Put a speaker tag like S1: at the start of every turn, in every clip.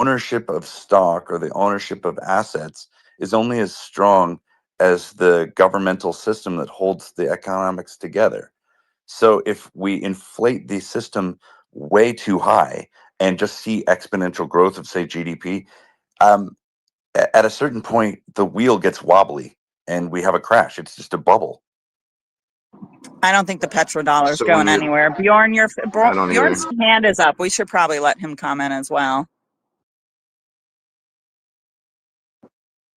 S1: ownership of stock or the ownership of assets is only as strong as the governmental system that holds the economics together. So if we inflate the system way too high and just see exponential growth of, say, GDP, um, at a certain point, the wheel gets wobbly and we have a crash. It's just a bubble.
S2: I don't think the petrodollar is
S3: So
S2: going anywhere. Bjorn,
S3: I don't either.
S2: Bjorn's hand is up. We should probably let him comment as well.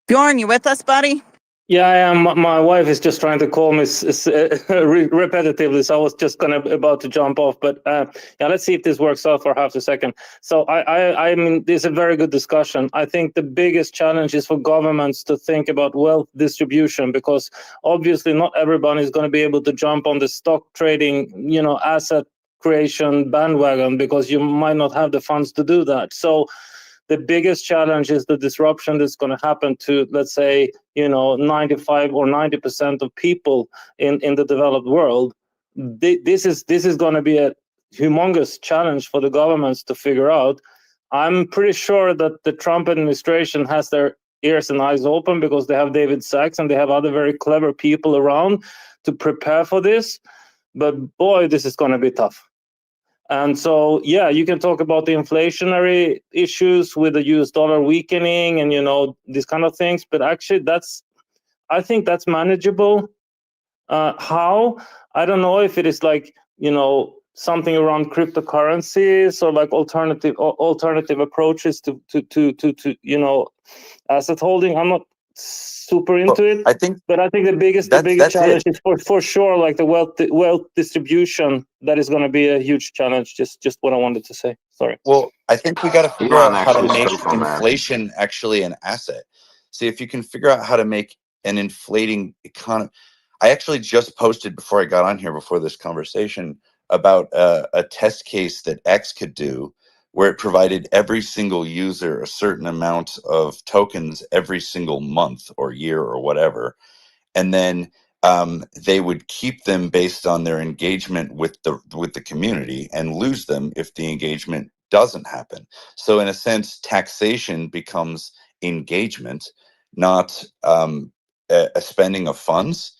S2: Bjorn, you with us, buddy?
S4: Yeah, I am. My wife is just trying to call me repetitively, so I was just about to jump off. But yeah, let's see if this works out for half a second. So I mean, this is a very good discussion. I think the biggest challenge is for governments to think about wealth distribution, because obviously not everyone is going to be able to jump on the stock trading, asset creation bandwagon, because you might not have the funds to do that. So the biggest challenge is the disruption that's going to happen to, let's say, 95 or 90% of people in the developed world. This is going to be a humongous challenge for the governments to figure out. I'm pretty sure that the Trump administration has their ears and eyes open, because they have David Sachs and they have other very clever people around to prepare for this. But boy, this is going to be tough. And so, yeah, you can talk about the inflationary issues with the US dollar weakening and, these kind of things. But actually, I think that's manageable. How? I don't know if it is like, something around cryptocurrencies or like alternative approaches to asset holding. I'm not super into it.
S1: I think
S4: the biggest challenge is for sure like the wealth distribution. That is going to be a huge challenge. Just what I wanted to say. Sorry.
S1: Well, I think we got to figure out how to make inflation actually an asset. See, if you can figure out how to make an inflating economy. I actually just posted before I got on here, before this conversation, about a test case that X could do, where it provided every single user a certain amount of tokens every single month or year or whatever. And then they would keep them based on their engagement with the community and lose them if the engagement doesn't happen. So in a sense, taxation becomes engagement, not a spending of funds.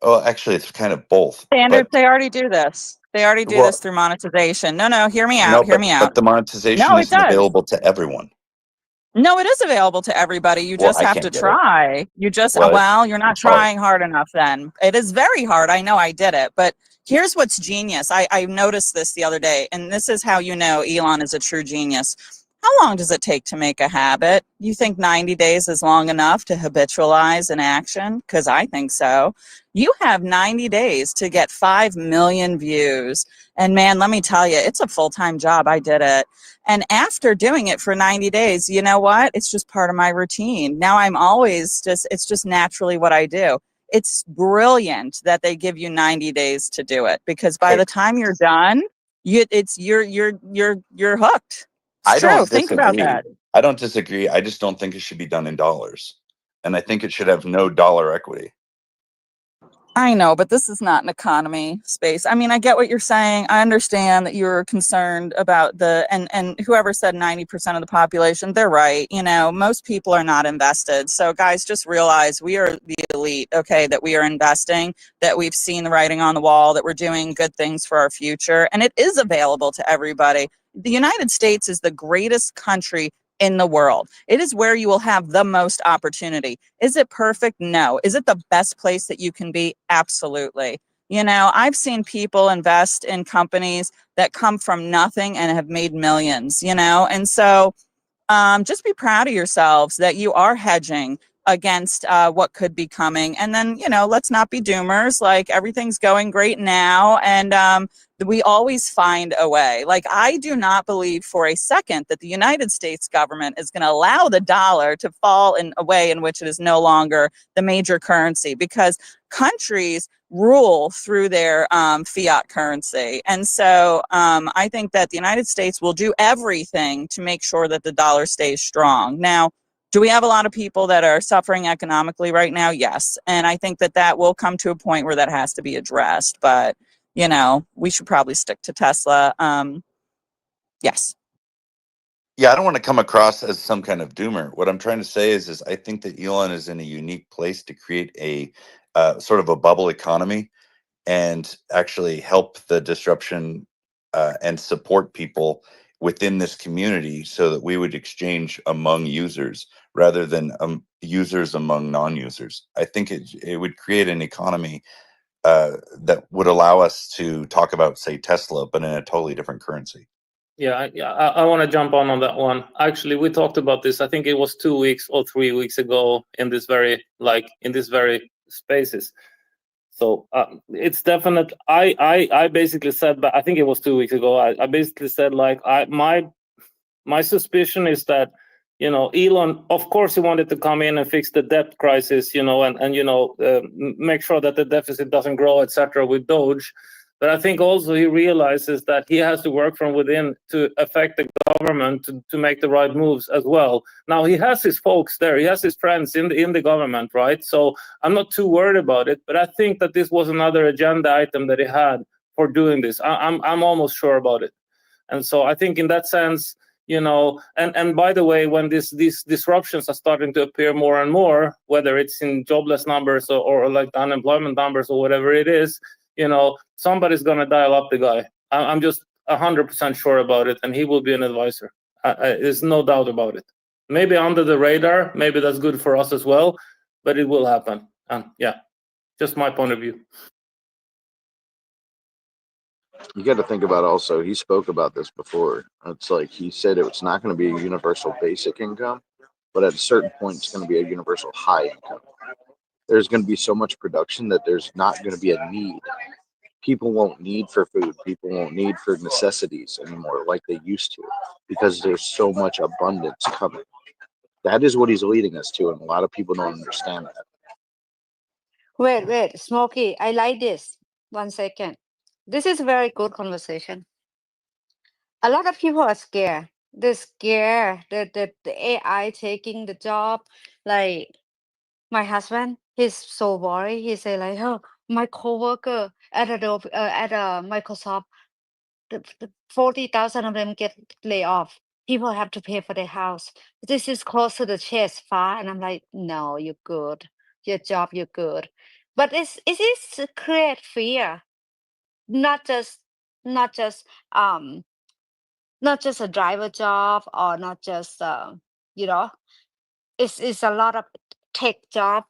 S1: Well, actually, it's kind of both.
S2: Standards, they already do this. They already do this through monetization. No, hear me out.
S1: But the monetization isn't available to everyone.
S2: No, it is available to everybody. You just have to try. You just, you're not trying hard enough then. It is very hard. I know, I did it. But here's what's genius. I noticed this the other day, and this is how you know Elon is a true genius. How long does it take to make a habit? You think 90 days is long enough to habitualize an action? Because I think so. You have 90 days to get 5 million views. And man, let me tell you, it's a full-time job. I did it. And after doing it for 90 days, you know what? It's just part of my routine. Now I'm always it's just naturally what I do. It's brilliant that they give you 90 days to do it, because by the time you're done, you're hooked.
S1: I don't disagree. Think about that. I don't disagree. I just don't think it should be done in dollars. And I think it should have no dollar equity.
S2: I know, but this is not an economy space. I mean, I get what you're saying. I understand that you're concerned about and whoever said 90% of the population, they're right. Most people are not invested. So guys, just realize we are the elite, okay, that we are investing, that we've seen the writing on the wall, that we're doing good things for our future. And it is available to everybody. The United States is the greatest country in the world. It is where you will have the most opportunity. Is it perfect? No. Is it the best place that you can be? Absolutely. I've seen people invest in companies that come from nothing and have made millions, and so just be proud of yourselves that you are hedging against what could be coming. And then, let's not be doomers. Like, everything's going great now. And we always find a way. Like, I do not believe for a second that the United States government is going to allow the dollar to fall in a way in which it is no longer the major currency, because countries rule through their fiat currency. And so I think that the United States will do everything to make sure that the dollar stays strong. Now, do we have a lot of people that are suffering economically right now? Yes. And I think that will come to a point where that has to be addressed. But, we should probably stick to Tesla. Yes.
S1: Yeah, I don't want to come across as some kind of doomer. What I'm trying to say is I think that Elon is in a unique place to create a sort of a bubble economy and actually help the disruption and support people within this community so that we would exchange among users rather than users among non-users. I think it would create an economy that would allow us to talk about, say, Tesla, but in a totally different currency.
S4: Yeah, I want to jump on that one. Actually, we talked about this. I think it was 2 weeks or 3 weeks ago in this very spaces. So it's definite. I basically said, but I think it was 2 weeks ago. I basically said like my suspicion is that, you know, Elon, of course, he wanted to come in and fix the debt crisis, you know, and you know, make sure that the deficit doesn't grow, etc. with Doge. But I think also he realizes that he has to work from within to affect the government to make the right moves as well. Now he has his folks there, he has his friends in the government, right? So I'm not too worried about it. But I think that this was another agenda item that he had for doing this. I'm almost sure about it. And so I think in that sense, you know, and by the way, when these disruptions are starting to appear more and more, whether it's in jobless numbers or like the unemployment numbers or whatever it is, you know, somebody's going to dial up the guy. I'm just 100% sure about it, and he will be an advisor. There's no doubt about it. Maybe under the radar, maybe that's good for us as well, but it will happen. Yeah, just my point of view.
S3: You got to think about also, he spoke about this before. It's like he said it's not going to be a universal basic income, but at a certain point, it's going to be a universal high income. There's going to be so much production that there's not going to be a need. People won't need for food. People won't need for necessities anymore like they used to because there's so much abundance coming. That is what he's leading us to, and a lot of people don't understand that.
S5: Wait, Smokey, I like this. 1 second. This is a very good conversation. A lot of people are scared. They're scared that the AI taking the job. Like my husband, he's so worried. He say like, oh, my coworker at a Microsoft, the 40,000 of them get laid off. People have to pay for their house. This is close to the chest, far, and I'm like, no, you're good. Your job, you're good. But it is create fear, not just not just um not just a driver job or not just you know it's a lot of tech job.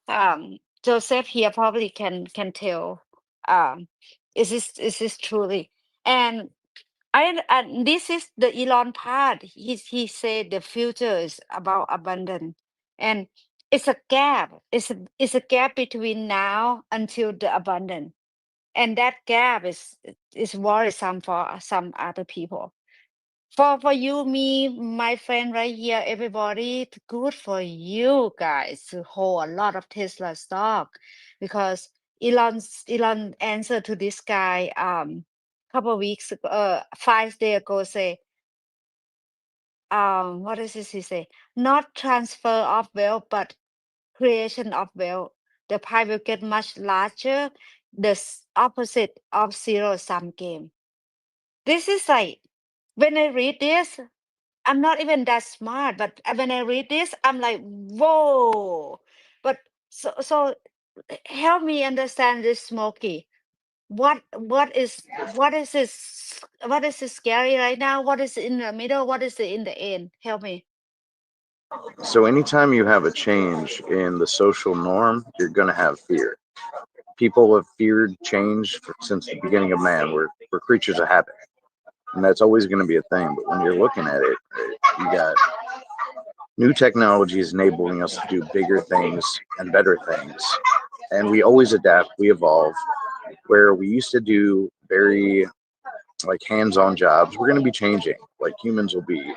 S5: Joseph here probably can tell is this truly, and and this is the Elon part. He said the future is about abundance, and it's a gap. It's a gap between now until the abundance, and that gap is worrisome for some other people. For you, me, my friend right here, everybody, it's good for you guys to hold a lot of Tesla stock, because Elon answered to this guy couple of weeks ago, 5 days ago, say what is this he say? Not transfer of wealth, but creation of wealth. The pie will get much larger. The opposite of zero sum game. This is like, when I read this, I'm not even that smart, but when I read this, I'm like, whoa. But so help me understand this, Smokey. What is this scary right now? What is in the middle? What is in the end? Help me.
S3: So anytime you have a change in the social norm, you're going to have fear. People have feared change since the beginning of man. We're creatures of habit, and that's always going to be a thing. But when you're looking at it, you got new technologies enabling us to do bigger things and better things, and we always adapt, we evolve. Where we used to do very like hands-on jobs, we're going to be changing. Like humans will be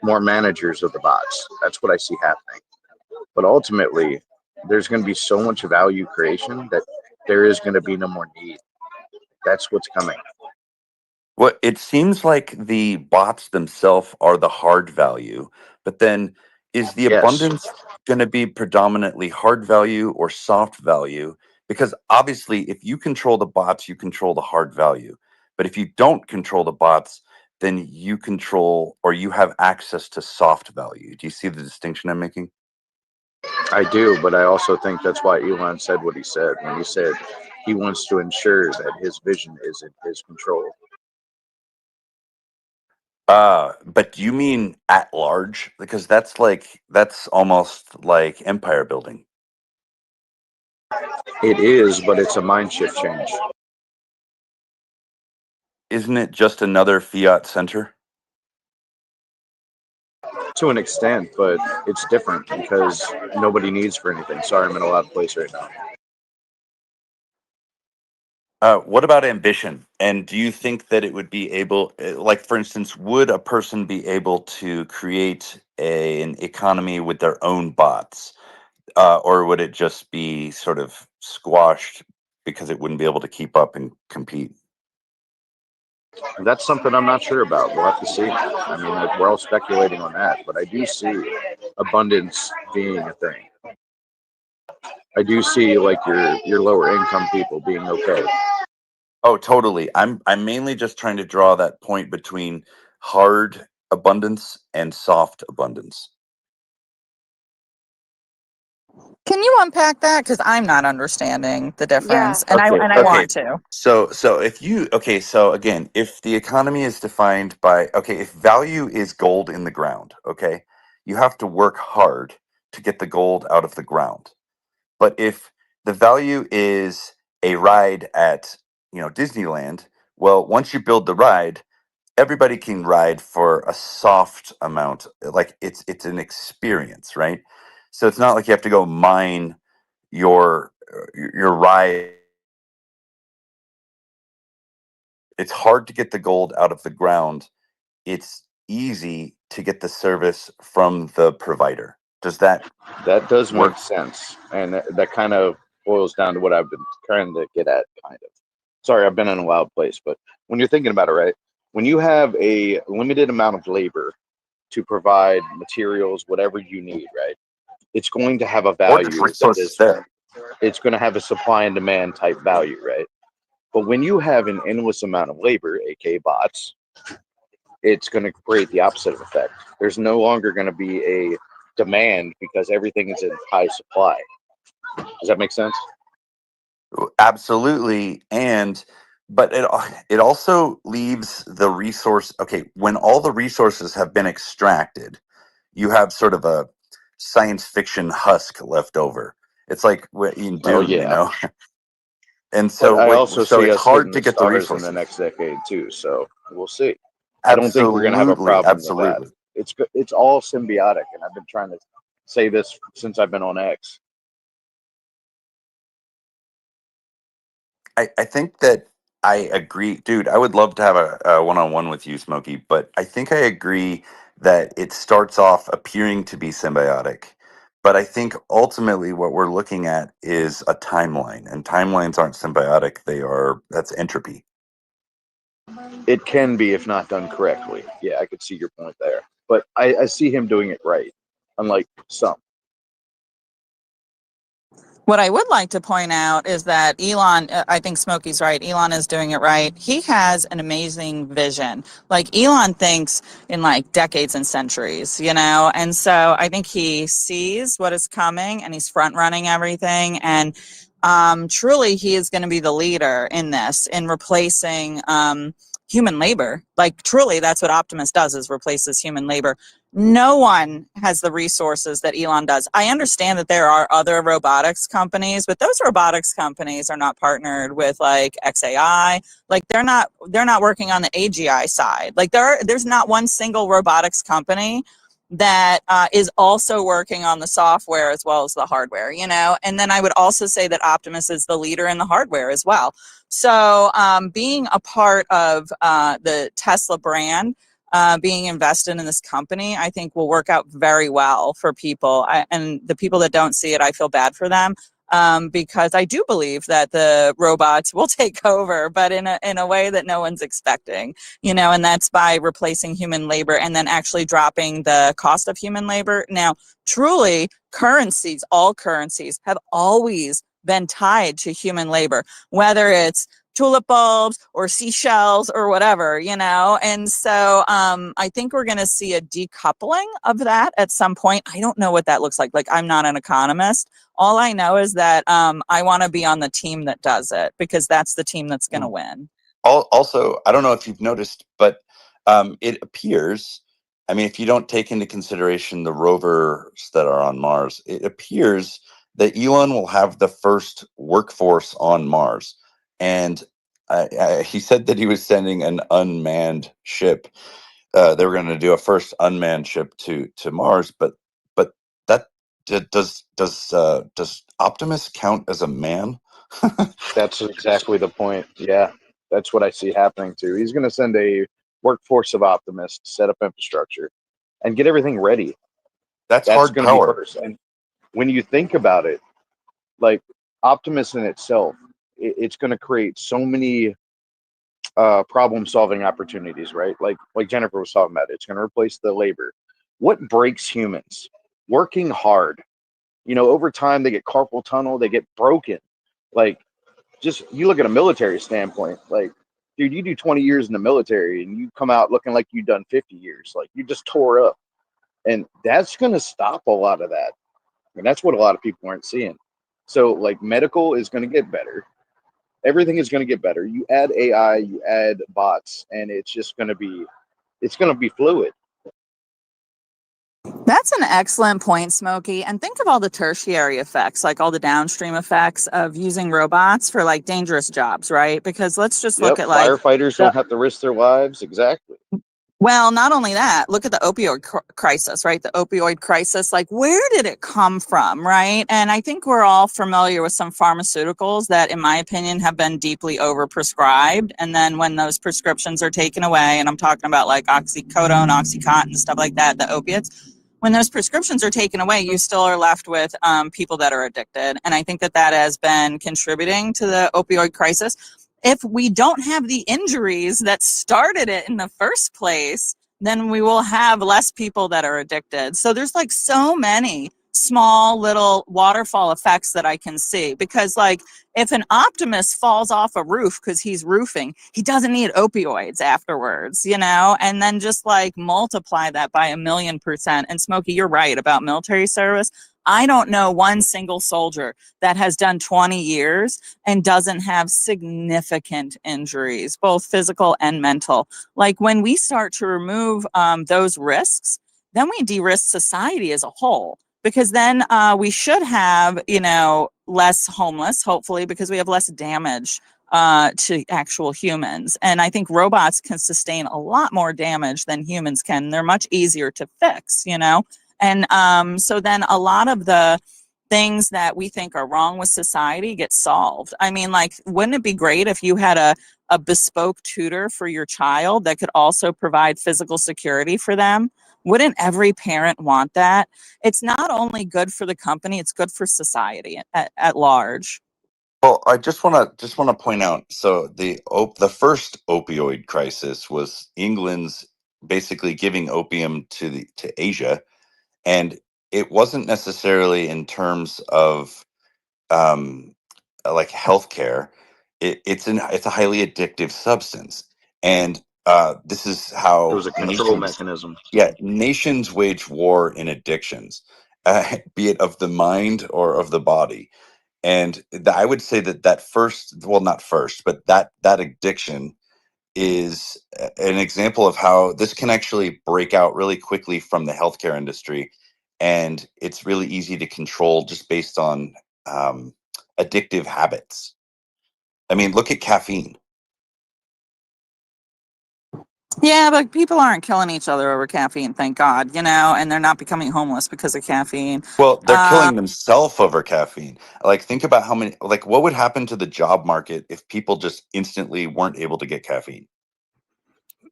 S3: more managers of the bots. That's what I see happening. But ultimately, there's going to be so much value creation that there is going to be no more need. That's what's coming.
S1: Well, it seems like the bots themselves are the hard value, but then is the
S3: Yes.
S1: abundance going to be predominantly hard value or soft value? Because obviously, if you control the bots, you control the hard value. But if you don't control the bots, then you control or you have access to soft value. Do you see the distinction I'm making?
S3: I do, but I also think that's why Elon said what he said when he said he wants to ensure that his vision is in his control.
S1: But do you mean at large? Because that's almost like empire building.
S3: It is, but it's a mind shift change.
S1: Isn't it just another fiat center?
S3: To an extent, but it's different because nobody needs for anything. Sorry, I'm in a loud place right now.
S1: What about ambition? And do you think that it would be able, like, for instance, would a person be able to create an economy with their own bots? Or would it just be sort of squashed because it wouldn't be able to keep up and compete?
S3: That's something I'm not sure about. We'll have to see. I mean, we're all speculating on that, but I do see abundance being a thing. I do see like your lower income people being okay.
S1: Oh, totally. I'm mainly just trying to draw that point between hard abundance and soft abundance.
S2: Can you unpack that? Because I'm not understanding the difference, and I
S1: Okay.
S2: want to.
S1: So again, if the economy is defined by, if value is gold in the ground, okay, you have to work hard to get the gold out of the ground. But if the value is a ride at, Disneyland, well, once you build the ride, everybody can ride for a soft amount. Like it's an experience, right? So it's not like you have to go mine your ride. It's hard to get the gold out of the ground. It's easy to get the service from the provider. Does that
S3: does
S1: work?
S3: make sense, and that kind of boils down to what I've been trying to get at, kind of. Sorry, I've been in a loud place, but when you're thinking about it, right? When you have a limited amount of labor to provide materials, whatever you need, right? It's going to have a
S1: Or
S3: value
S1: just
S3: that
S1: resources
S3: is,
S1: there.
S3: it's going to have a supply and demand type value, right? But when you have an endless amount of labor, aka bots, it's going to create the opposite of effect. There's no longer going to be a demand because everything is in high supply. Does that make sense?
S1: Absolutely. But it also leaves the resource. Okay, when all the resources have been extracted, you have sort of a science fiction husk left over. It's like in
S3: Oh
S1: Dune,
S3: yeah.
S1: And
S3: But I
S1: so
S3: also
S1: so
S3: see
S1: it's
S3: us hitting
S1: hard to
S3: the
S1: get the
S3: stars in the
S1: resources.
S3: next decade too. So we'll see. I don't think we're going to have a problem with that. It's all symbiotic, and I've been trying to say this since I've been on X.
S1: I think that I agree, dude. I would love to have a one-on-one with you, Smokey, but I think I agree that it starts off appearing to be symbiotic. But I think ultimately what we're looking at is a timeline, and timelines aren't symbiotic. That's entropy.
S3: It can be if not done correctly. Yeah, I could see your point there. But I see him doing it right, unlike some.
S2: What I would like to point out is that Elon, I think Smokey's right. Elon is doing it right. He has an amazing vision. Like Elon thinks in like decades and centuries, and so I think he sees what is coming and he's front running everything. And truly, he is going to be the leader in this, in replacing human labor. Like truly, that's what Optimus does, is replaces human labor. No one has the resources that Elon does. I understand that there are other robotics companies, but those robotics companies are not partnered with like XAI. Like they're not working on the AGI side. Like there's not one single robotics company that is also working on the software as well as the hardware, And then I would also say that Optimus is the leader in the hardware as well. So being a part of the Tesla brand, being invested in this company, I think will work out very well for people. And the people that don't see it, I feel bad for them, because I do believe that the robots will take over, but in a way that no one's expecting, and that's by replacing human labor and then actually dropping the cost of human labor. Now, truly, all currencies have always been tied to human labor, whether it's tulip bulbs or seashells or whatever, you know? And so I think we're going to see a decoupling of that at some point. I don't know what that looks like. Like, I'm not an economist. All I know is that I want to be on the team that does it, because that's the team that's going to win.
S1: Also, I don't know if you've noticed, but it appears, I mean, if you don't take into consideration the rovers that are on Mars, it appears that Elon will have the first workforce on Mars. And he said that he was sending an unmanned ship. They were going to do a first unmanned ship to Mars, but that does Optimus count as a man?
S3: That's exactly the point. Yeah, that's what I see happening too. He's going to send a workforce of optimists, set up infrastructure, and get everything ready.
S1: That's hard
S3: going to be
S1: power.
S3: first. And when you think about it, like Optimus in itself, it's going to create so many problem-solving opportunities, right? Like Jennifer was talking about, it's going to replace the labor. What breaks humans? Working hard. You know, over time they get carpal tunnel, they get broken. Like, just you look at a military standpoint, like, dude, you do 20 years in the military and you come out looking like you've done 50 years. Like, you just tore up. And that's going to stop a lot of that. And that's what a lot of people aren't seeing. So, like, medical is going to get better. Everything is going to get better. You add AI, you add bots, and it's going to be fluid.
S2: That's an excellent point, Smokey. And think of all the tertiary effects, like all the downstream effects of using robots for like dangerous jobs, right? Because let's just look at like
S3: firefighters don't have to risk their lives. Exactly.
S2: Well, not only that, look at the opioid crisis, right? The opioid crisis, like, where did it come from, right? And I think we're all familiar with some pharmaceuticals that, in my opinion, have been deeply overprescribed. And then when those prescriptions are taken away, and I'm talking about like oxycodone, Oxycontin, stuff like that, the opiates, when those prescriptions are taken away, you still are left with people that are addicted. And I think that that has been contributing to the opioid crisis. If we don't have the injuries that started it in the first place, then we will have less people that are addicted. So there's like so many small little waterfall effects that I can see, because like if an optimist falls off a roof because he's roofing, he doesn't need opioids afterwards, you know, and then just like multiply that by 1,000,000%. And Smokey, you're right about military service. I don't know one single soldier that has done 20 years and doesn't have significant injuries, both physical and mental. Like when we start to remove those risks, then we de-risk society as a whole, because then we should have, you know, less homeless, hopefully, because we have less damage to actual humans. And I think robots can sustain a lot more damage than humans can. They're much easier to fix, you know? And so then a lot of the things that we think are wrong with society get solved. I mean, like, wouldn't it be great if you had a bespoke tutor for your child that could also provide physical security for them? Wouldn't every parent want that? It's not only good for the company, it's good for society at large.
S1: Well, I just want to point out. So the first opioid crisis was England's basically giving opium to Asia, and it wasn't necessarily in terms of like healthcare. It's a highly addictive substance, and this is how
S3: it was a control mechanism.
S1: Yeah, nations wage war in addictions, be it of the mind or of the body. And I would say that first, well, not first, but that addiction is an example of how this can actually break out really quickly from the healthcare industry, and it's really easy to control just based on addictive habits. I mean, look at caffeine.
S2: Yeah, but people aren't killing each other over caffeine, thank God, you know, and they're not becoming homeless because of caffeine.
S1: Well, they're killing themselves over caffeine. Like, think about how many, like, what would happen to the job market if people just instantly weren't able to get caffeine?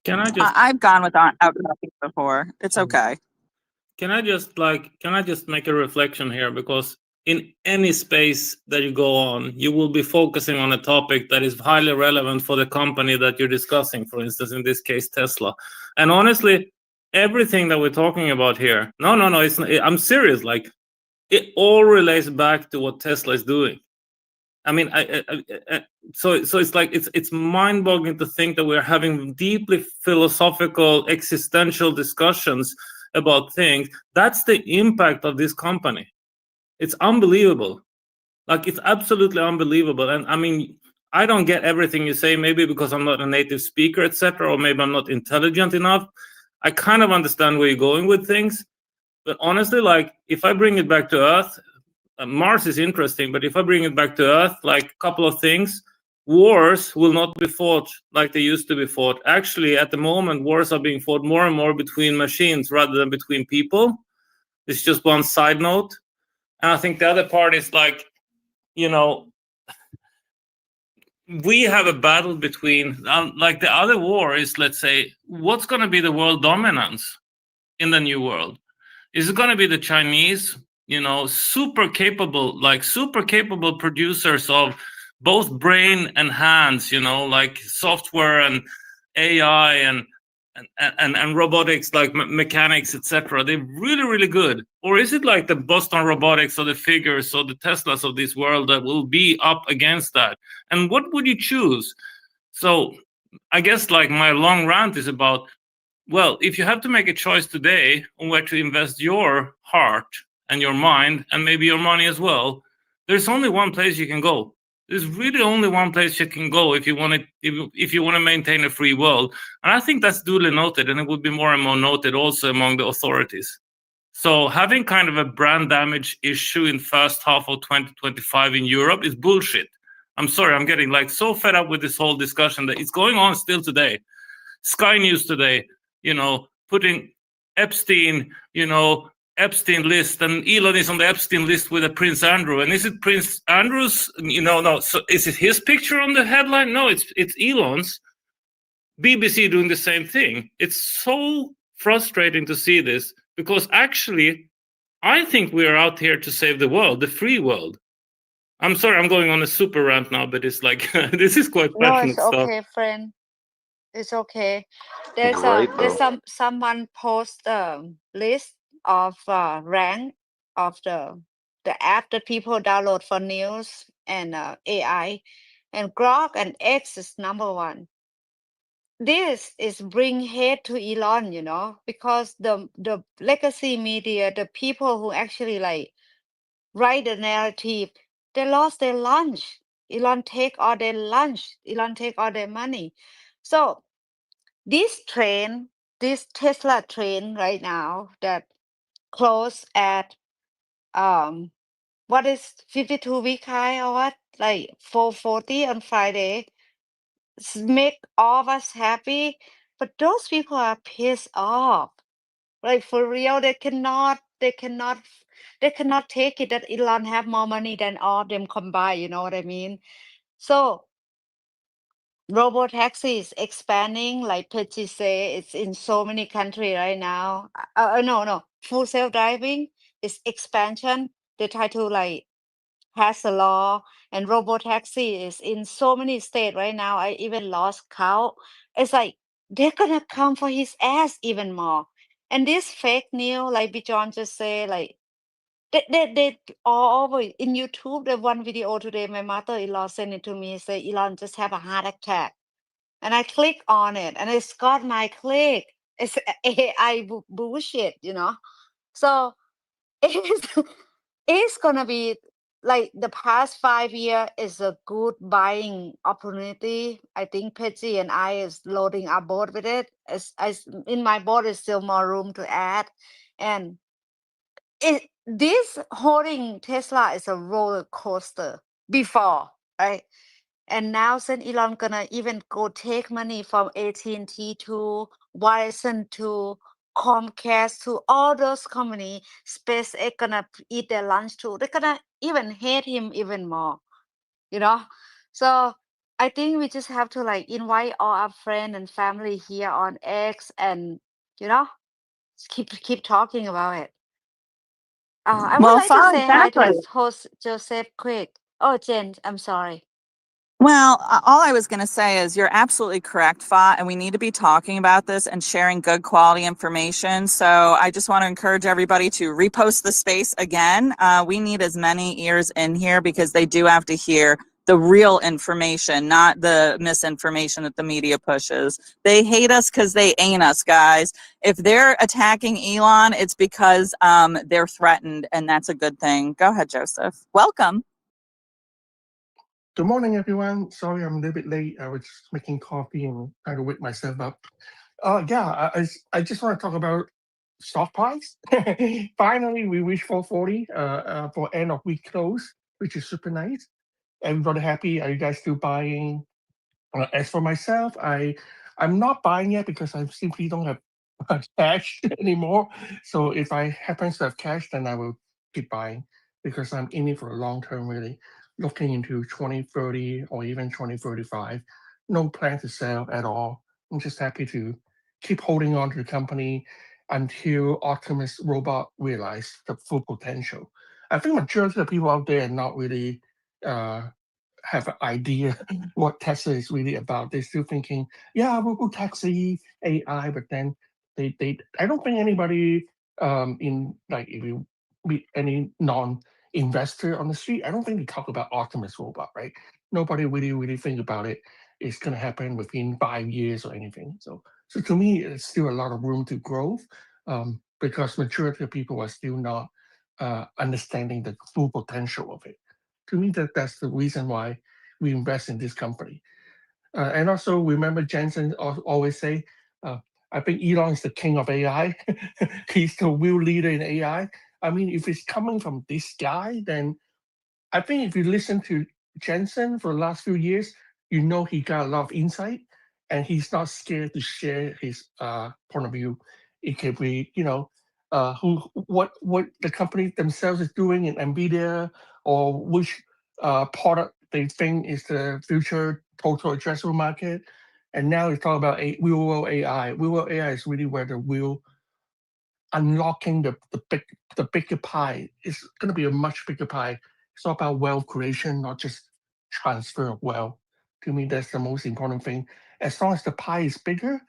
S2: I've gone without coffee before. It's okay.
S4: Can I just make a reflection here? Because in any space that you go on, you will be focusing on a topic that is highly relevant for the company that you're discussing, for instance, in this case, Tesla. And honestly, everything that we're talking about here, no, it's not, I'm serious. Like, it all relates back to what Tesla is doing. I mean, so it's like it's mind-boggling to think that we're having deeply philosophical, existential discussions about things. That's the impact of this company. It's unbelievable. Like, it's absolutely unbelievable. And I mean, I don't get everything you say, maybe because I'm not a native speaker, etc., or maybe I'm not intelligent enough. I kind of understand where you're going with things, but honestly, like, if I bring it back to Earth, Mars is interesting, but if I bring it back to Earth, like, a couple of things: wars will not be fought like they used to be fought. Actually, at the moment, wars are being fought more and more between machines rather than between people. It's just one side note. And I think the other part is, like, you know, we have a battle between, like, the other war is, let's say, what's going to be the world dominance in the new world? Is it going to be the Chinese, you know, super capable producers of both brain and hands, you know, like software and AI and robotics, like mechanics, etc. They're really, really good. Or is it like the Boston Robotics or the Figures or the Teslas of this world that will be up against that? And what would you choose? So I guess, like, my long rant is about, well, if you have to make a choice today on where to invest your heart and your mind and maybe your money as well, there's only one place you can go. There's really only one place you can go if you want to if you want to maintain a free world. And I think that's duly noted, and it would be more and more noted also among the authorities. So having kind of a brand damage issue in first half of 2025 in Europe is bullshit. I'm sorry, I'm getting, like, so fed up with this whole discussion that it's going on still today. Sky News today, you know, putting Epstein, you know, Epstein list, and Elon is on the Epstein list with a Prince Andrew. And is it Prince Andrew's? You know, no. So is it his picture on the headline? No, it's Elon's. BBC doing the same thing. It's so frustrating to see this, because actually, I think we are out here to save the world, the free world. I'm sorry, I'm going on a super rant now, but it's like this is quite
S5: No,
S4: passionate
S5: it's
S4: stuff.
S5: okay, friend. It's okay. There's
S3: Great,
S5: there's
S3: though.
S5: someone post list of rank of the app that people download for news and AI, and Grok and X is number one. This is bring hate to Elon, you know, because the legacy media, the people who actually, like, write the narrative, they lost their lunch. Elon take all their lunch. Elon take all their money. So this train, this Tesla train right now that closed at what is 52-week high or what, like 440 on Friday, make all of us happy, but those people are pissed off. Like, for real, they cannot take it that Elon have more money than all of them combined. You know what I mean? So robo taxi is expanding, like Pejjy say, it's in so many countries right now. No, full self-driving is expansion. They try to, like, pass a law, and robo taxi is in so many states right now. I even lost count. It's like they're gonna come for his ass even more. And this fake news, like Bijon just say, like, they all over in YouTube. The one video today, my mother-in-law sent it to me, say Elon just have a heart attack. And I click on it, and it's got my click. It's AI bullshit, you know. So it's gonna be like the past 5 years is a good buying opportunity. I think Pejjy and I is loading our boat with it. As in my boat is still more room to add, and this holding Tesla is a roller coaster before, right? And now since Elon gonna even go take money from AT&T to Verizon to Comcast to all those companies, SpaceX gonna eat their lunch too. They're gonna even hate him even more, you know? So I think we just have to, like, invite all our friends and family here on X, and, you know, keep talking about it. I would
S2: Well,
S5: like to say hi to
S2: exactly.
S5: host Joseph quick. Oh, Jen, I'm sorry.
S2: Well, all I was going to say is you're absolutely correct, Fa, and we need to be talking about this and sharing good quality information. So I just want to encourage everybody to repost the space again. We need as many ears in here because they do have to hear the real information, not the misinformation that the media pushes. They hate us because they ain't us, guys. If they're attacking Elon, it's because they're threatened, and that's a good thing. Go ahead, Joseph. Welcome.
S6: Good morning, everyone. Sorry I'm a little bit late. I was just making coffee and trying to wake myself up. I just want to talk about stock price. Finally, we reached 440 for end of week close, which is super nice. Everybody happy? Are you guys still buying? As for myself, I'm not buying yet because I simply don't have cash anymore. So if I happen to have cash, then I will keep buying because I'm in it for a long term, really looking into 2030 or even 2035. No plan to sell at all. I'm just happy to keep holding on to the company until Optimus Robot realize the full potential. I think majority of people out there are not really have an idea what Tesla is really about. They're still thinking, yeah, we'll taxi AI, but then they I don't think anybody in like if you meet any non-investor on the street, I don't think they talk about Optimus Robot, right? Nobody really think about it. It's gonna happen within 5 years or anything. So to me, it's still a lot of room to grow because majority of people are still not understanding the full potential of it. To me, that's the reason why we invest in this company. And also remember Jensen always say, I think Elon is the king of AI. He's the real leader in AI. I mean, if it's coming from this guy, then I think if you listen to Jensen for the last few years, you know he got a lot of insight, and he's not scared to share his point of view. It could be, what the company themselves is doing in NVIDIA, or which product they think is the future total addressable market. And now he's talking about real world AI. Real world AI is really where the real unlocking the bigger pie. It's going to be a much bigger pie. It's all about wealth creation, not just transfer of wealth. To me, that's the most important thing. As long as the pie is bigger,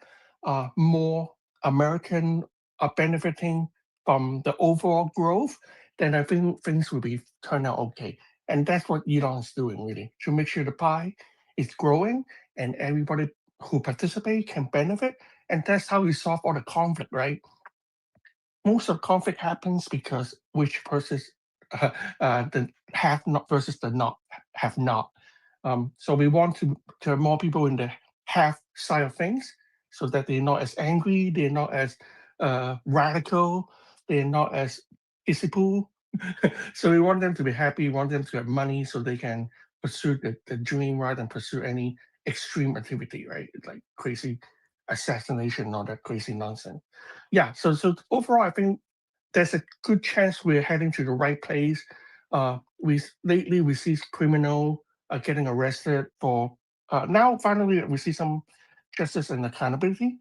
S6: more American are benefiting from the overall growth, then I think things will be turn out okay. And that's what Elon is doing, really, to make sure the pie is growing and everybody who participate can benefit. And that's how we solve all the conflict, right? Most of conflict happens because which versus the have not versus the not have not. So we want to have more people in the have side of things, so that they're not as angry, they're not as radical, they're not as physical. So we want them to be happy, we want them to have money, so they can pursue the dream rather than pursue any extreme activity, right? Like crazy assassination, all that crazy nonsense. Yeah, so overall, I think there's a good chance we're heading to the right place. Lately we see criminal getting arrested for. Now finally we see some justice and accountability.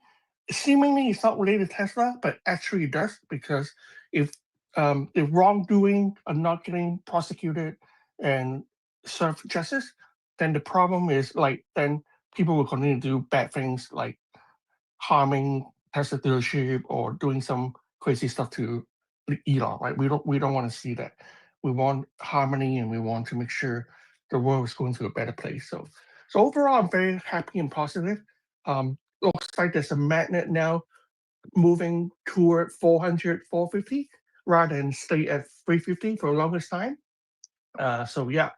S6: Seemingly it's not related to Tesla, but actually it does, because if wrongdoing are not getting prosecuted and served justice, then the problem is like then people will continue to do bad things like harming Tesla dealership or doing some crazy stuff to Elon, right? We don't want to see that. We want harmony, and we want to make sure the world is going to a better place. So overall, I'm very happy and positive. Looks like there's a magnet now moving toward 400, 450 rather than stay at 350 for the longest time. So yeah,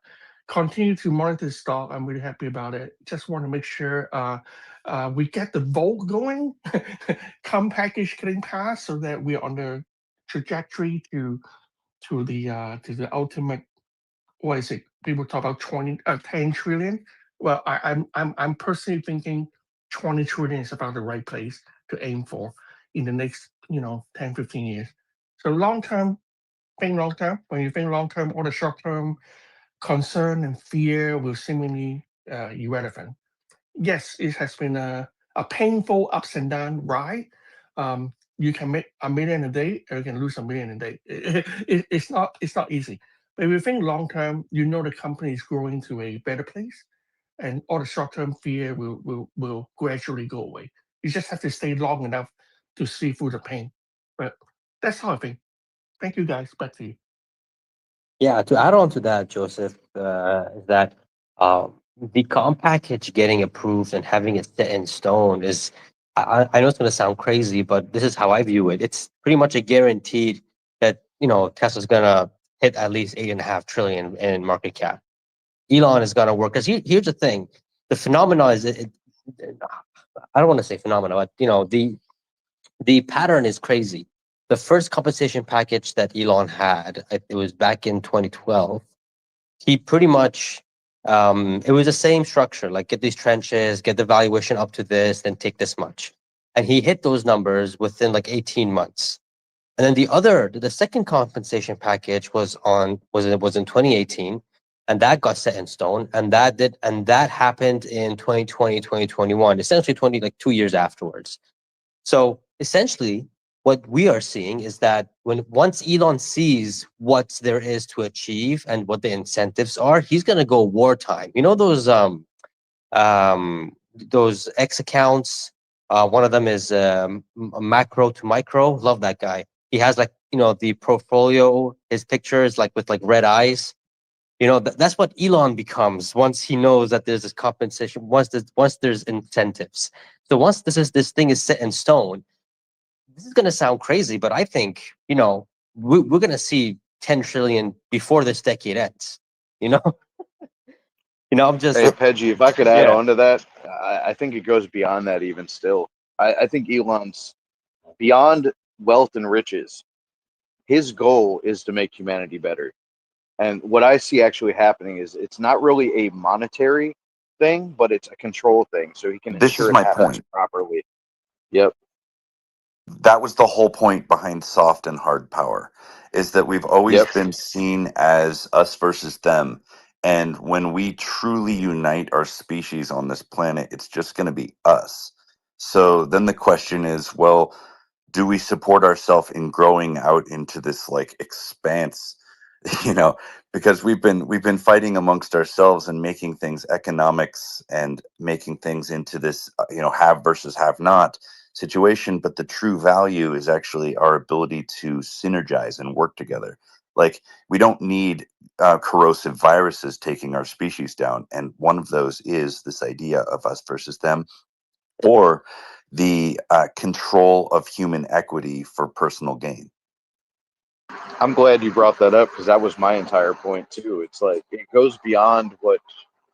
S6: continue to monitor the stock. I'm really happy about it. Just want to make sure we get the vote going, come package getting passed, so that we're on the trajectory to the ultimate. What is it? People talk about 10 trillion. Well, I'm personally thinking 20 trillion is about the right place to aim for in the next 10, 15 years. So long term, think long term. When you think long term, or the short term concern and fear will seemingly irrelevant. Yes, it has been a painful ups and down ride. You can make $1 million a day, or you can lose $1 million a day. It's not easy. But if you think long term, you know the company is growing to a better place, and all the short term fear will gradually go away. You just have to stay long enough to see through the pain. But that's how I think. Thank you, guys. Back to you.
S7: Yeah, to add on to that, Joseph, is that The comp package getting approved and having it set in stone is, I know it's going to sound crazy, but this is how I view it. It's pretty much a guaranteed that, Tesla's going to hit at least 8.5 trillion in market cap. Elon is going to work. Because here's the thing. The phenomenon is, I don't want to say phenomenon, but, the pattern is crazy. The first compensation package that Elon had, it was back in 2012. He pretty much, it was the same structure, like get these trenches, get the valuation up to this, then take this much. And he hit those numbers within like 18 months. And then the second compensation package was in 2018, and that got set in stone. And that happened in 2020, 2021, essentially 2 years afterwards. So essentially, what we are seeing is that once Elon sees what there is to achieve and what the incentives are, he's going to go wartime. Those X accounts. One of them is macro to micro. Love that guy. He has the portfolio. His picture is with red eyes. That's what Elon becomes once he knows that there's this compensation. Once there's incentives. So once this thing is set in stone, this is going to sound crazy, but I think, we're going to see 10 trillion before this decade ends. I'm just.
S3: Hey, Pejjy, if I could add on to that, I think it goes beyond that even still. I think Elon's beyond wealth and riches. His goal is to make humanity better. And what I see actually happening is it's not really a monetary thing, but it's a control thing. So he can ensure it happens properly. Yep.
S1: That was the whole point behind soft and hard power, is that we've always been seen as us versus them. And when we truly unite our species on this planet, it's just going to be us. So then the question is, well, do we support ourselves in growing out into this expanse? Because we've been fighting amongst ourselves and making things economics and making things into this have versus have not situation. But the true value is actually our ability to synergize and work together. We don't need corrosive viruses taking our species down, and one of those is this idea of us versus them, or the control of human equity for personal gain.
S3: I'm glad you brought that up, because that was my entire point too. It's it goes beyond what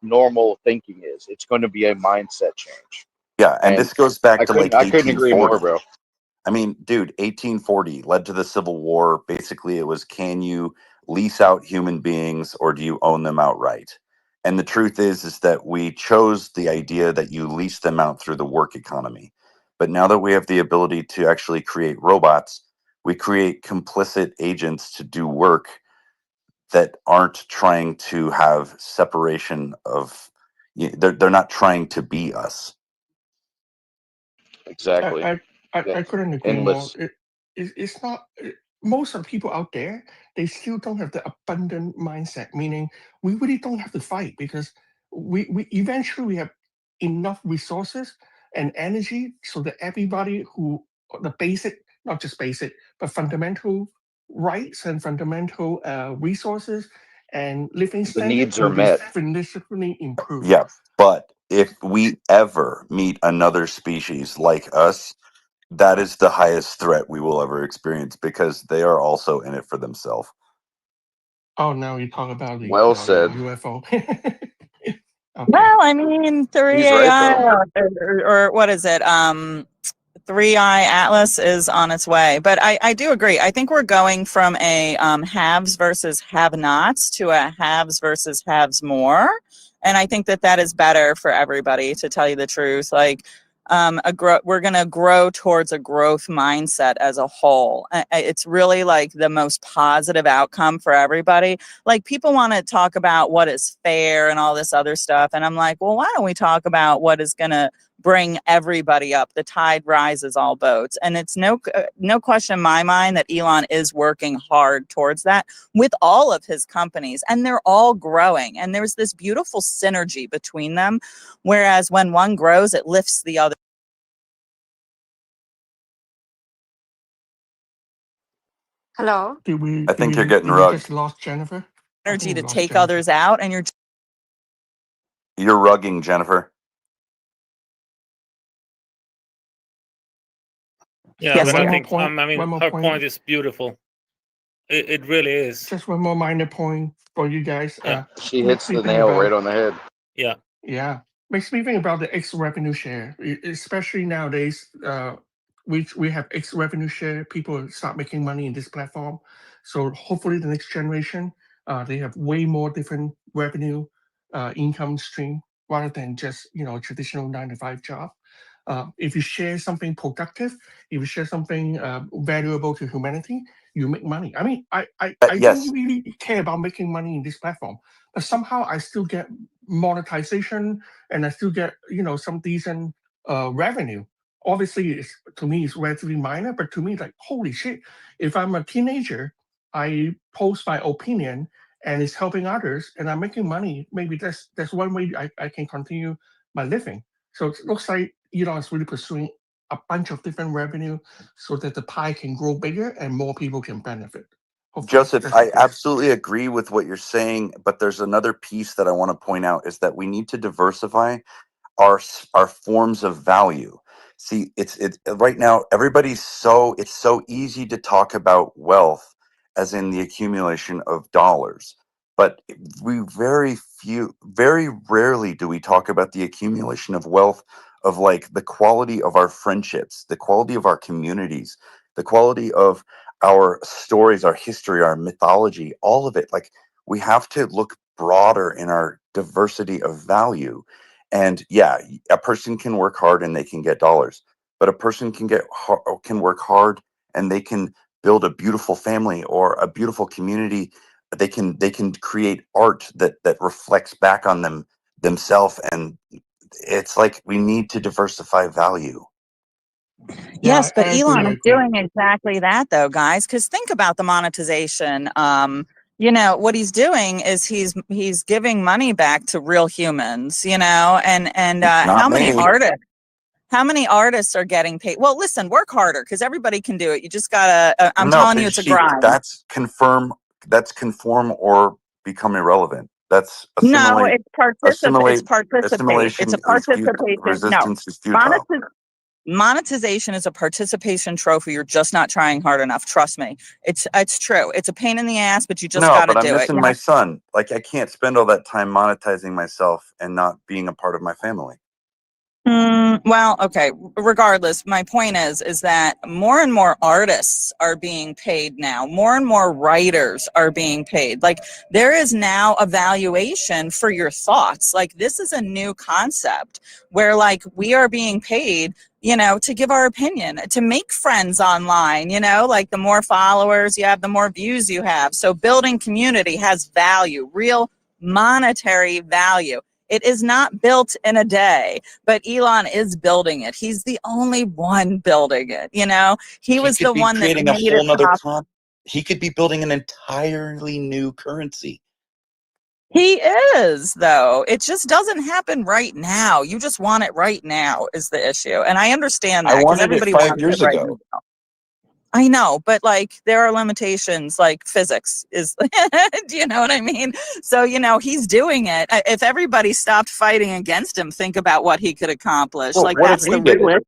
S3: normal thinking is. It's going to be a mindset change.
S1: Yeah, and this goes back to
S3: I couldn't agree more, bro.
S1: I mean, dude, 1840 led to the Civil War. Basically, it was, can you lease out human beings or do you own them outright? And the truth is that we chose the idea that you lease them out through the work economy. But now that we have the ability to actually create robots, we create complicit agents to do work that aren't trying to have separation of, they're not trying to be us.
S3: Exactly.
S6: I couldn't agree more. It's not most of the people out there, they still don't have the abundant mindset, meaning we really don't have to fight, because we eventually we have enough resources and energy so that everybody who the basic, not just basic, but fundamental rights and fundamental resources and living standards,
S3: the needs are met,
S6: significantly improved.
S1: Yeah, but if we ever meet another species like us, that is the highest threat we will ever experience, because they are also in it for themselves.
S6: Oh, now you talk about the
S3: said.
S6: UFO. Okay.
S2: Well, I mean, 3AI or what is it? 3i Atlas is on its way. But I do agree. I think we're going from a haves versus have-nots to a haves versus haves more. And I think that is better for everybody, to tell you the truth. We're going to grow towards a growth mindset as a whole. It's really the most positive outcome for everybody. People want to talk about what is fair and all this other stuff. And I'm like, well, why don't we talk about what is going to bring everybody up? The tide rises all boats. And it's no question in my mind that Elon is working hard towards that with all of his companies, and they're all growing. And there's this beautiful synergy between them, whereas when one grows, it lifts the other.
S5: Hello?
S1: I think you're getting rugged.
S6: Just lost Jennifer.
S2: Energy to take others out, and you're
S1: You're rugging, Jennifer.
S4: Yeah,
S2: Yes,
S4: but
S6: one
S4: I
S2: dear.
S6: more
S4: think
S6: point.
S4: I mean
S6: One more
S4: her
S6: point.
S4: point is beautiful. It really is.
S6: Just one more minor point for you guys.
S4: Yeah.
S3: She
S6: Makes
S3: hits
S6: me
S3: the
S6: think
S3: nail
S6: about
S3: right on the head.
S4: Yeah.
S6: Yeah, makes me think about the X revenue share, especially nowadays. We have X revenue share. People start making money in this platform, so hopefully the next generation, they have way more different revenue, income stream rather than just traditional 9 to 5 job. If you share something productive, if you share something valuable to humanity, you make money. I mean, I don't
S1: Yes,
S6: really care about making money in this platform, but somehow I still get monetization and I still get some decent revenue. Obviously, to me it's relatively minor, but to me like holy shit! If I'm a teenager, I post my opinion and it's helping others, and I'm making money. Maybe that's one way I can continue my living. So it looks like Elon is really pursuing a bunch of different revenue so that the pie can grow bigger and more people can benefit. Hopefully,
S1: Joseph,
S6: that's the
S1: I
S6: case.
S1: absolutely agree with what you're saying, but there's another piece that I want to point out is that we need to diversify our forms of value. See, it's right now it's so easy to talk about wealth as in the accumulation of dollars, but very rarely do we talk about the accumulation of wealth of like the quality of our friendships, the quality of our communities, the quality of our stories, our history, our mythology, all of it. Like we have to look broader in our diversity of value. And yeah, a person can work hard and they can get dollars, but a person can work hard and they can build a beautiful family or a beautiful community. They can create art that reflects back on themselves, and it's like we need to diversify value.
S6: Yeah,
S2: Yes, but
S6: I agree.
S2: Elon
S6: I
S2: is
S6: agree.
S2: doing exactly that though, guys, because think about the monetization. What he's doing is he's giving money back to real humans, and
S1: Not me.
S2: how many artists are getting paid? Well, listen, work harder because everybody can do it. You just gotta, I'm
S1: No,
S2: telling you, it's a
S1: Pejjy,
S2: grind.
S1: that's conform or become irrelevant. That's
S2: No, it's
S1: assimilate.
S2: participate. It's a
S1: Assimilation is futile.
S2: participation. No,
S1: Resistance is futile.
S2: monetization is a participation trophy. You're just not trying hard enough. Trust me. It's true. It's a pain in the ass, but you just
S1: No,
S2: got to
S1: but I'm
S2: do it.
S1: missing my son. Like I can't spend all that time monetizing myself and not being a part of my family.
S2: Well, okay. Regardless, my point is that more and more artists are being paid now. More and more writers are being paid. Like there is now a valuation for your thoughts. Like this is a new concept where like we are being paid, to give our opinion, to make friends online, like the more followers you have, the more views you have. So building community has value, real monetary value. It is not built in a day, but Elon is building it. He's the only one building it. He was
S1: could
S2: the
S1: be
S2: one that
S1: creating a
S2: made
S1: whole
S2: it
S1: nother
S2: possible.
S1: he could be building an entirely new currency.
S2: He is, though. It just doesn't happen right now. You just want it right now is the issue. And I understand
S1: I
S2: that because
S1: wanted it
S2: everybody
S1: 5
S2: wants it
S1: years
S2: right
S1: ago.
S2: now. I know, but like there are limitations, like physics is, do you know what I mean? So, he's doing it. If everybody stopped fighting against him, think about what he could accomplish.
S1: Well,
S2: Like
S1: what if
S2: that's
S1: we
S2: the
S1: did it?
S2: realistic.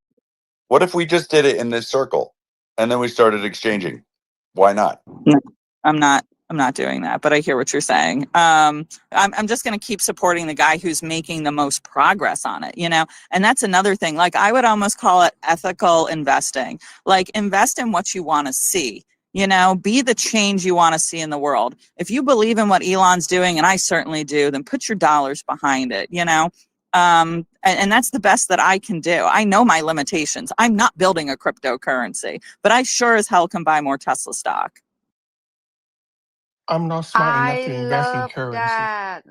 S1: What if we just did it in this circle and then we started exchanging? Why not?
S2: No, I'm not doing that, but I hear what you're saying. I'm just going to keep supporting the guy who's making the most progress on it, and that's another thing. Like I would almost call it ethical investing. Like invest in what you want to see, be the change you want to see in the world. If you believe in what Elon's doing, and I certainly do, then put your dollars behind it, and that's the best that I can do. I know my limitations. I'm not building a cryptocurrency, but I sure as hell can buy more Tesla stock.
S6: I'm not smart enough
S5: I
S6: to invest in
S5: love
S6: currency.
S5: that.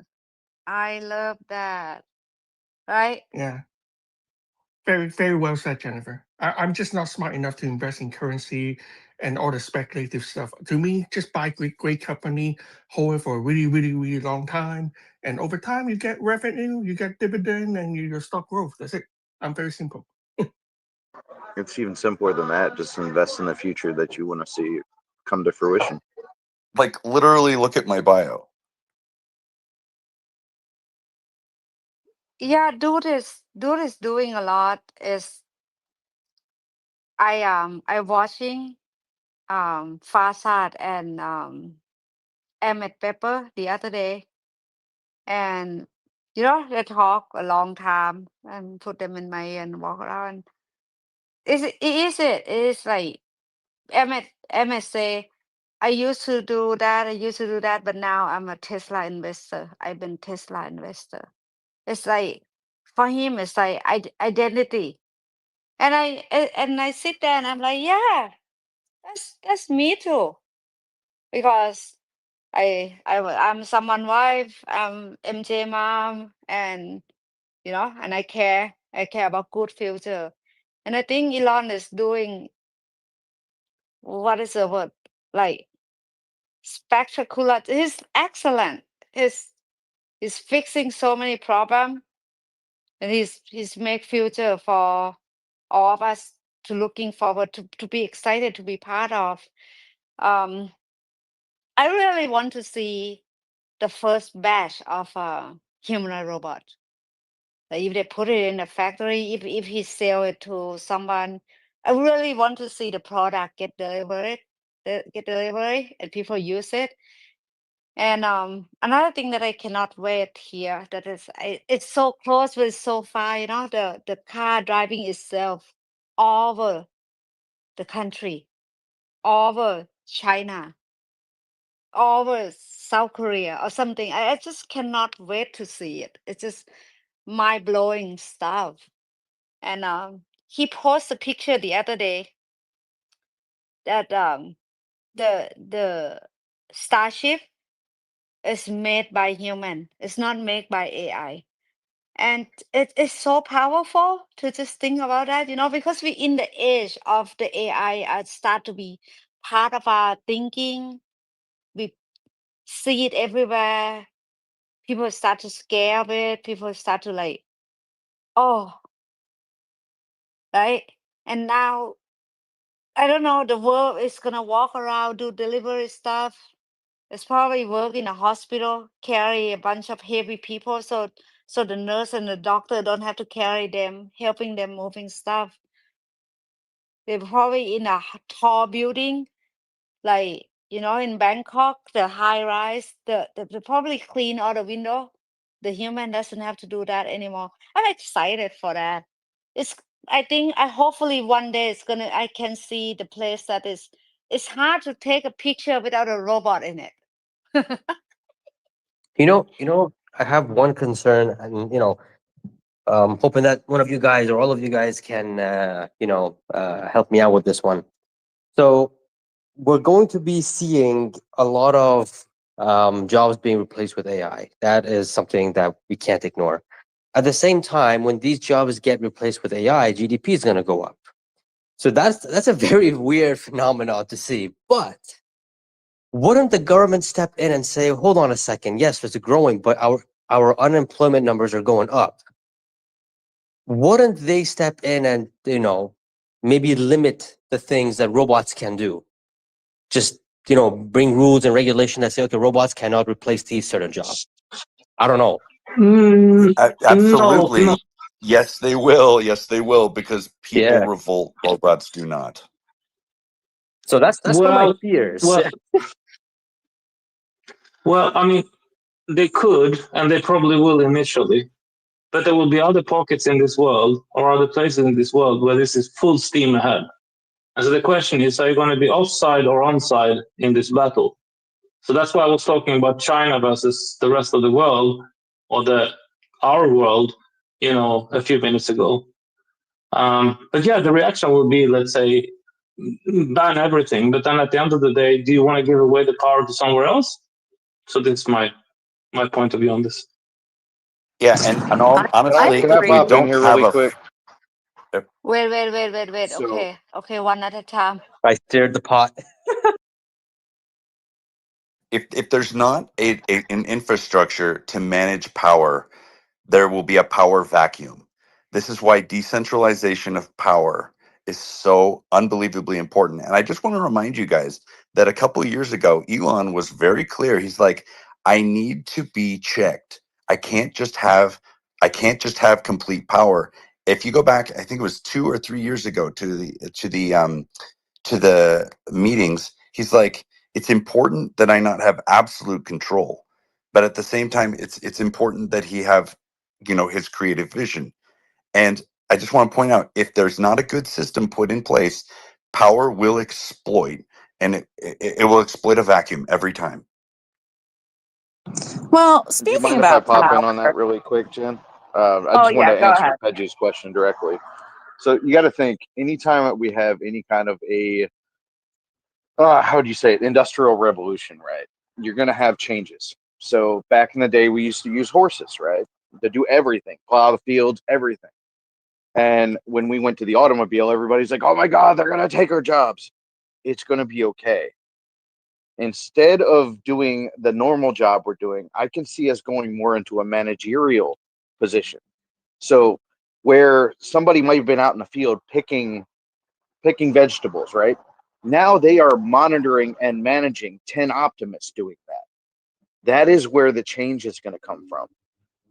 S5: I love that. Right?
S6: Yeah, very, very well said, Jennifer. I'm just not smart enough to invest in currency and all the speculative stuff. To me, just buy great company, hold it for a really, really, really long time, and over time you get revenue, you get dividend, and your stock growth. That's it. I'm very simple.
S3: It's even simpler than that. Just invest in the future that you want to see come to fruition.
S1: Like literally look at my bio.
S5: Yeah, dude is doing a lot. Is I watching Farsad and Emmett Pepper the other day, and they talk a long time and put them in my ear and walk around. It is like Emmett say, I used to do that, but now I'm a Tesla investor. I've been Tesla investor. It's like for him, it's like identity. And I sit there and I'm like, yeah, that's me too. Because I'm someone wife, I'm MJ mom, and and I care about good future. And I think Elon is doing, what is the word? Like spectacular. He's excellent. He's fixing so many problems, and he's make future for all of us to looking forward to be excited to be part of. Um, I really want to see the first batch of humanoid robot. Like if they put it in a factory, if he sell it to someone, I really want to see the product get delivered, and people use it. And another thing that I cannot wait here, that is, it's so close but it's so far. The car driving itself over the country, over China, over South Korea or something. I just cannot wait to see it. It's just mind blowing stuff. And he posted a picture the other day that the Starship is made by human. It's not made by AI. And it is so powerful to just think about that, because we in the age of the AI start to be part of our thinking. We see it everywhere. People start to scare of it. People start to like, oh, right? And now, I don't know, the world is gonna walk around, do delivery stuff. It's probably work in a hospital, carry a bunch of heavy people, so the nurse and the doctor don't have to carry them, helping them moving stuff. They're probably in a tall building, like in Bangkok, the high rise. They probably clean all the window. The human doesn't have to do that anymore. I'm excited for that. It's I hopefully one day I can see the place that is. It's hard to take a picture without a robot in it.
S7: I have one concern, and hoping that one of you guys or all of you guys can, help me out with this one. So we're going to be seeing a lot of jobs being replaced with AI. That is something that we can't ignore. At the same time, when these jobs get replaced with AI, GDP is going to go up. So that's a very weird phenomenon to see. But wouldn't the government step in and say, "Hold on a second. Yes, it's growing, but our unemployment numbers are going up." Wouldn't they step in and maybe limit the things that robots can do? Just bring rules and regulation that say, okay, robots cannot replace these certain jobs. I don't know.
S1: Absolutely.
S4: No.
S1: Yes, they will. Yes, they will, because people
S7: Yeah.
S1: revolt, robots do not.
S7: So that's one of my
S4: Well,
S7: fears.
S4: well, I mean, they could, and they probably will initially, but there will be other pockets in this world or other places in this world where this is full steam ahead. And so the question is, are you going to be offside or onside in this battle? So that's why I was talking about China versus the rest of the world, or our world, a few minutes ago. But yeah, the reaction would be, let's say, ban everything. But then at the end of the day, do you want to give away the power to somewhere else? So that's my point of view on this.
S1: Yeah, and honestly,
S3: Can I
S1: if we
S3: pop in
S1: don't
S3: here
S1: have
S3: really quick?
S5: Wait.
S3: So,
S5: Okay, one at a time.
S7: I stirred the pot.
S1: if there's not an infrastructure to manage power, there will be a power vacuum. This is why decentralization of power is so unbelievably important. And I just want to remind you guys that a couple of years ago, Elon was very clear. He's like, I need to be checked. I can't just have I can't just have complete power. If you go back, I think it was 2 or 3 years ago to the meetings, he's like, it's important that I not have absolute control, but at the same time, it's important that he have, his creative vision. And I just want to point out, if there's not a good system put in place, power will exploit, and it will exploit a vacuum every time.
S2: Well,
S3: Do you
S2: speaking
S3: mind if I
S2: about
S3: pop in on
S2: power.
S3: that really quick, Jen? I
S2: Oh
S3: just want
S2: yeah,
S3: to
S2: go
S3: answer
S2: ahead.
S3: Pejjy's question directly. So you got to think, anytime that we have any kind of a, how do you say it, industrial revolution, right? You're going to have changes. So back in the day, we used to use horses, right, to do everything, plow the fields, everything. And when we went to the automobile, everybody's like, oh my God, they're going to take our jobs. It's going to be okay. Instead of doing the normal job we're doing, I can see us going more into a managerial position. So where somebody might have been out in the field picking vegetables, right? Now they are monitoring and managing 10 optimists doing that. That is where the change is going to come from.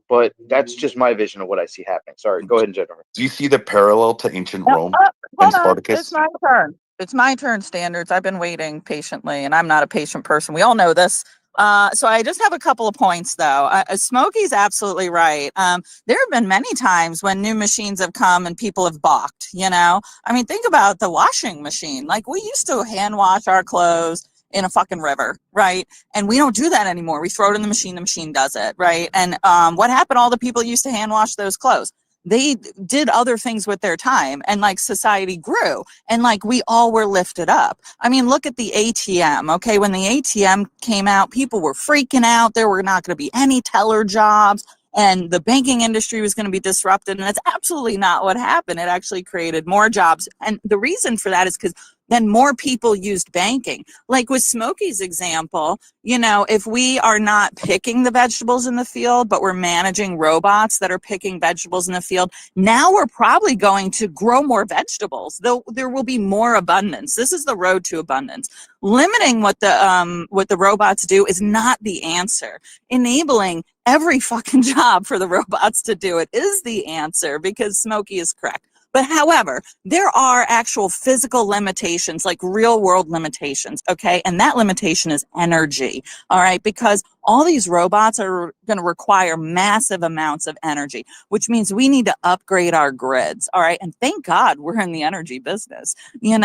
S3: But that's just my vision of what I see happening. Sorry, go ahead, Jennifer.
S1: Do you see the parallel to ancient Rome
S2: Hold
S1: and
S2: on,
S1: Spartacus?
S2: it's my turn. It's my turn, Standards. I've been waiting patiently, and I'm not a patient person. We all know this. So I just have a couple of points, though. Smokey's absolutely right. There have been many times when new machines have come and people have balked, I mean, think about the washing machine. Like, we used to hand wash our clothes in a fucking river, right? And we don't do that anymore. We throw it in the machine does it, right? And what happened? All the people used to hand wash those clothes. They did other things with their time, and like society grew, and like we all were lifted up. I mean, look at the ATM. Okay, when the ATM came out, people were freaking out. There were not going to be any teller jobs, and the banking industry was going to be disrupted, and that's absolutely not what happened. It actually created more jobs, and the reason for that is because then more people used banking. Like with Smokey's example, if we are not picking the vegetables in the field, but we're managing robots that are picking vegetables in the field, now we're probably going to grow more vegetables. There will be more abundance. This is the road to abundance. Limiting what the robots do is not the answer. Enabling every fucking job for the robots to do it is the answer, because Smokey is correct. But however, there are actual physical limitations, like real world limitations, okay? And that limitation is energy, all right? Because all these robots are going to require massive amounts of energy, which means we need to upgrade our grids, all right? And thank God we're in the energy business,
S3: Hey,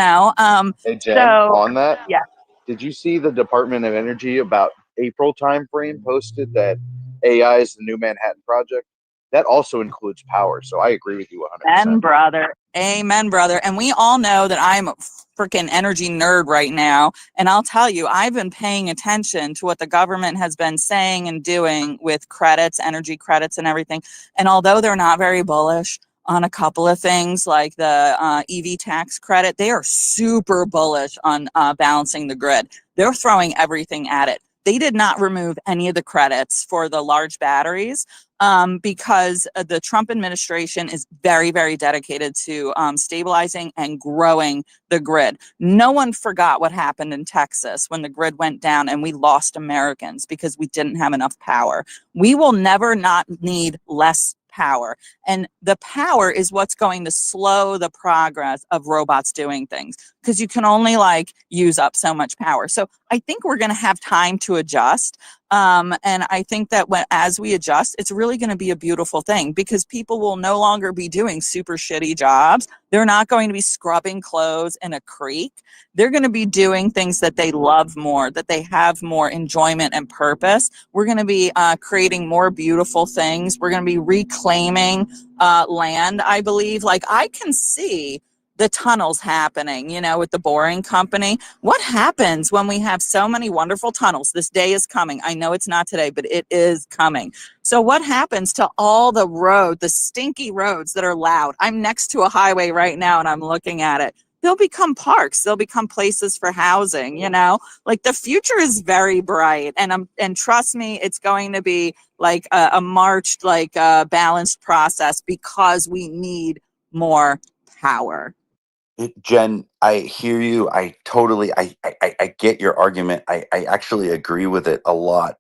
S3: Jen, on that,
S2: yeah.
S3: did you see the Department of Energy about April timeframe posted that AI is the new Manhattan Project? That also includes power. So I agree with you 100%.
S2: Amen, brother. Amen, brother. And we all know that I'm a freaking energy nerd right now. And I'll tell you, I've been paying attention to what the government has been saying and doing with credits, energy credits and everything. And although they're not very bullish on a couple of things like the EV tax credit, they are super bullish on balancing the grid. They're throwing everything at it. They did not remove any of the credits for the large batteries, because the Trump administration is very, very dedicated to stabilizing and growing the grid. No one forgot what happened in Texas when the grid went down and we lost Americans because we didn't have enough power. We will never not need less power. And the power is what's going to slow the progress of robots doing things, because you can only use up so much power. So I think we're going to have time to adjust. And I think that as we adjust, it's really going to be a beautiful thing, because people will no longer be doing super shitty jobs. They're not going to be scrubbing clothes in a creek. They're going to be doing things that they love more, that they have more enjoyment and purpose. We're going to be creating more beautiful things. We're going to be reclaiming land, I believe. I can see the tunnels happening, with the boring company. What happens when we have so many wonderful tunnels? This day is coming. I know it's not today, but it is coming. So what happens to all the stinky roads that are loud? I'm next to a highway right now and I'm looking at it. They'll become parks. They'll become places for housing, the future is very bright. And trust me, it's going to be a marched, balanced process, because we need more power.
S1: Jen, I hear you. I totally, I get your argument. I actually agree with it a lot.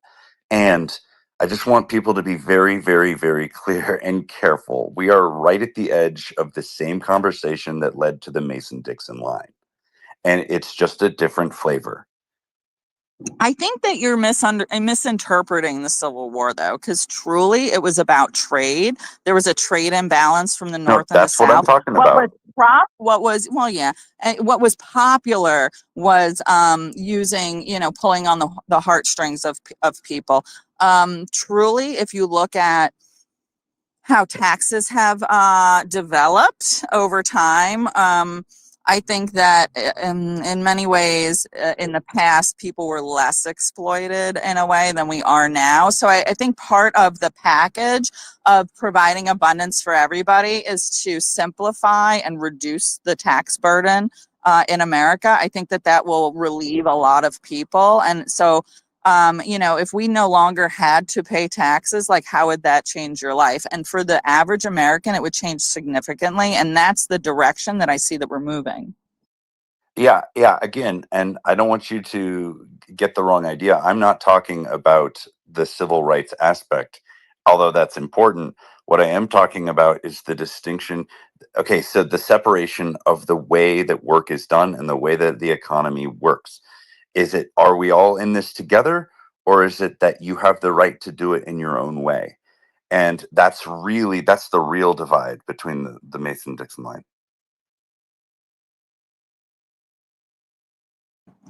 S1: And I just want people to be very, very, very clear and careful. We are right at the edge of the same conversation that led to the Mason-Dixon line, and it's just a different flavor.
S2: I think that you're misinterpreting the Civil War, though, because truly it was about trade. There was a trade imbalance from the
S1: No,
S2: North and the
S1: that's what I'm
S2: South.
S1: talking
S2: What was
S1: about.
S2: what was popular was using, pulling on the heartstrings of people. Truly, if you look at how taxes have developed over time. I think that in many ways, in the past, people were less exploited in a way than we are now. So I think part of the package of providing abundance for everybody is to simplify and reduce the tax burden in America. I think that will relieve a lot of people. And so if we no longer had to pay taxes, like how would that change your life? And for the average American, it would change significantly. And that's the direction that I see that we're moving.
S1: Yeah, again, and I don't want you to get the wrong idea. I'm not talking about the civil rights aspect, although that's important. What I am talking about is the distinction. Okay, so the separation of the way that work is done and the way that the economy works. Are we all in this together, or is it that you have the right to do it in your own way? And that's the real divide between the Mason-Dixon line.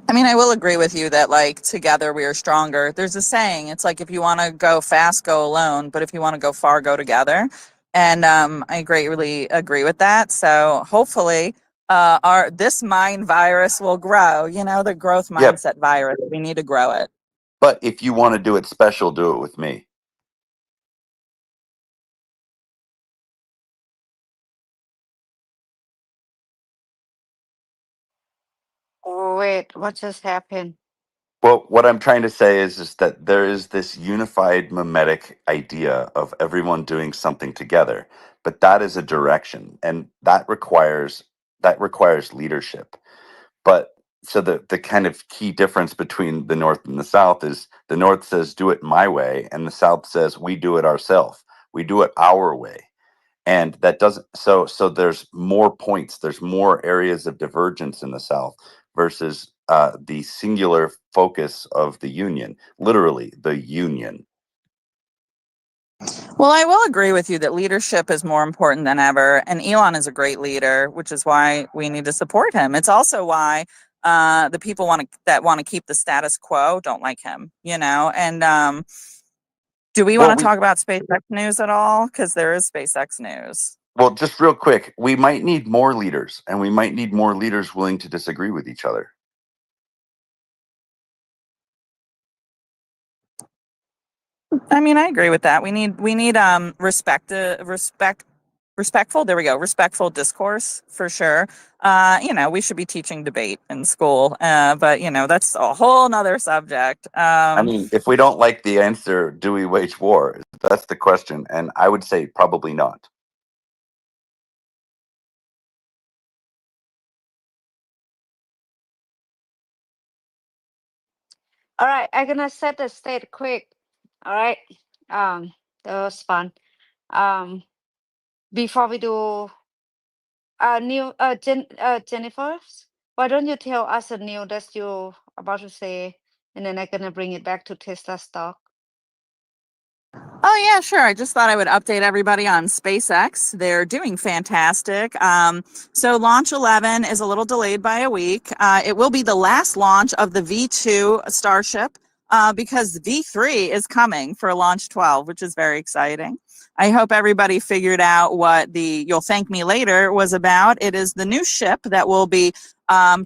S2: I mean, I will agree with you that, like, together we are stronger. There's a saying, it's like, if you want to go fast, go alone, but if you want to go far, go together. And I greatly agree with that. So hopefully this mind virus will grow, the growth
S1: Yeah,
S2: mindset virus. We need to grow it.
S1: but if you want to do it special, do it with me.
S5: Wait, what just happened?
S1: Well, what I'm trying to say is that there is this unified mimetic idea of everyone doing something together, but that is a direction, and that requires leadership. But so the kind of key difference between the North and the South is the North says do it my way, and the South says we do it ourselves. We do it our way. And that doesn't so there's more points, there's more areas of divergence in the South versus the singular focus of the union, literally the union.
S2: Well, I will agree with you that leadership is more important than ever. And Elon is a great leader, which is why we need to support him. It's also why the people that want to keep the status quo don't like him, And do we
S1: Well,
S2: want to talk about SpaceX news at all? Because there is SpaceX news.
S1: well, just real quick, we might need more leaders, and we might need more leaders willing to disagree with each other.
S2: I mean, I agree with that. We need respectful. There we go. Respectful discourse for sure. We should be teaching debate in school, but that's a whole nother subject.
S1: I mean, if we don't like the answer, do we wage war? That's the question, and I would say probably not.
S5: All right, I'm gonna set the stage quick. All right. That was fun. Before we do Jennifer, why don't you tell us the news that you about to say, and then I'm gonna bring it back to Tesla stock.
S2: Oh, yeah, sure. I just thought I would update everybody on SpaceX. They're doing fantastic. So Launch 11 is a little delayed by a week. It will be the last launch of the V2 Starship because V3 is coming for Launch 12, which is very exciting. I hope everybody figured out what the You'll Thank Me Later was about. It is the new ship that will be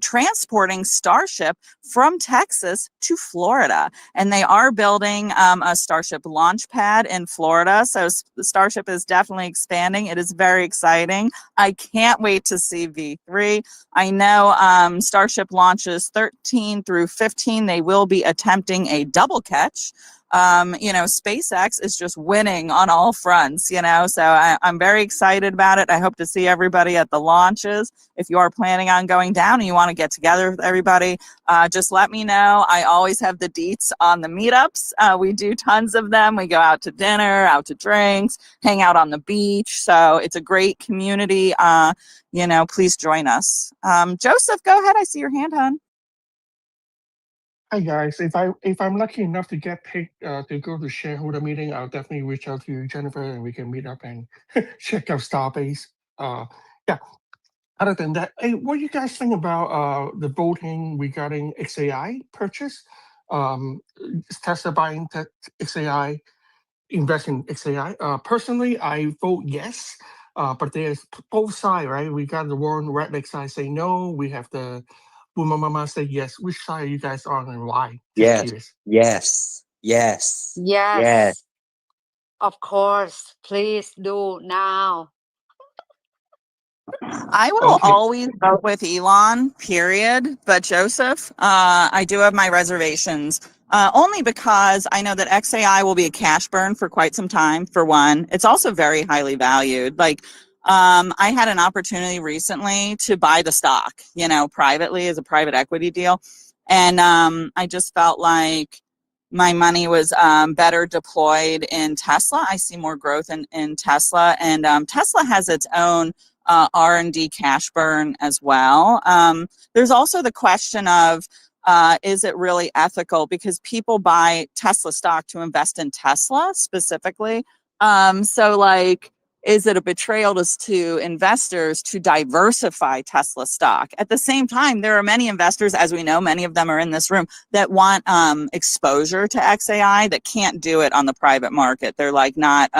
S2: transporting Starship from Texas to Florida. And they are building a Starship launch pad in Florida. So the Starship is definitely expanding. It is very exciting. I can't wait to see V3. I know Starship launches 13 through 15. They will be attempting a double catch. SpaceX is just winning on all fronts, so I'm very excited about it. I hope to see everybody at the launches. If you are planning on going down and you want to get together with everybody, just let me know. I always have the deets on the meetups. We do tons of them. We go out to dinner, out to drinks, hang out on the beach. So it's a great community. Please join us. Joseph, go ahead. I see your hand, hon.
S6: Hi guys, if I'm lucky enough to get picked to go to shareholder meeting, I'll definitely reach out to you, Jennifer, and we can meet up and check out Starbase. Yeah. Other than that, hey, what do you guys think about the voting regarding XAI purchase? Is Tesla buying XAI, invest in XAI? Personally, I vote yes. But there's both sides, right? We got the Warren Redneck side say no. We have the Boomer Mama say yes. Which side are you guys on and why? Just curious.
S7: Yes.
S5: Yes, of course. Please do now.
S2: I will always vote with Elon, period. But Joseph, I do have my reservations. Only because I know that XAI will be a cash burn for quite some time, for one. It's also very highly valued. I had an opportunity recently to buy the stock, privately as a private equity deal. And I just felt like my money was better deployed in Tesla. I see more growth in Tesla. And Tesla has its own R&D cash burn as well. There's also the question of, is it really ethical? Because people buy Tesla stock to invest in Tesla specifically. Is it a betrayal to investors to diversify Tesla stock? At the same time, there are many investors, as we know, many of them are in this room, that want exposure to XAI that can't do it on the private market. They're not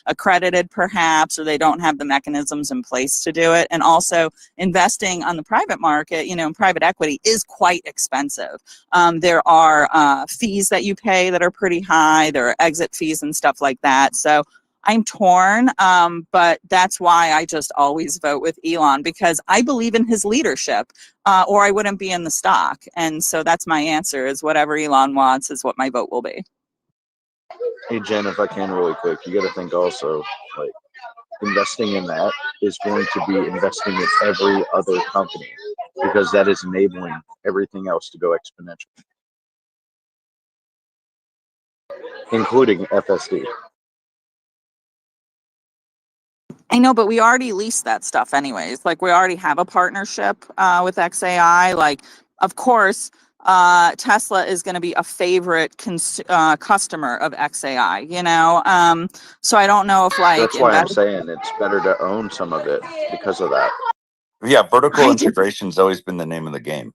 S2: accredited perhaps, or they don't have the mechanisms in place to do it. And also investing on the private market, in private equity is quite expensive. There are fees that you pay that are pretty high. There are exit fees and stuff like that. So I'm torn, but that's why I just always vote with Elon, because I believe in his leadership, or I wouldn't be in the stock. And so that's my answer, is whatever Elon wants is what my vote will be.
S3: Hey, Jen, if I can really quick, you got to think also, investing in that is going to be investing in every other company, because that is enabling everything else to go exponential, including FSD.
S2: I know, but we already leased that stuff anyways. We already have a partnership with XAI. Of course, Tesla is going to be a favorite customer of XAI, so I don't know if
S3: That's why I'm saying it's better to own some of it because of that.
S1: Yeah, vertical integration's always been the name of the game.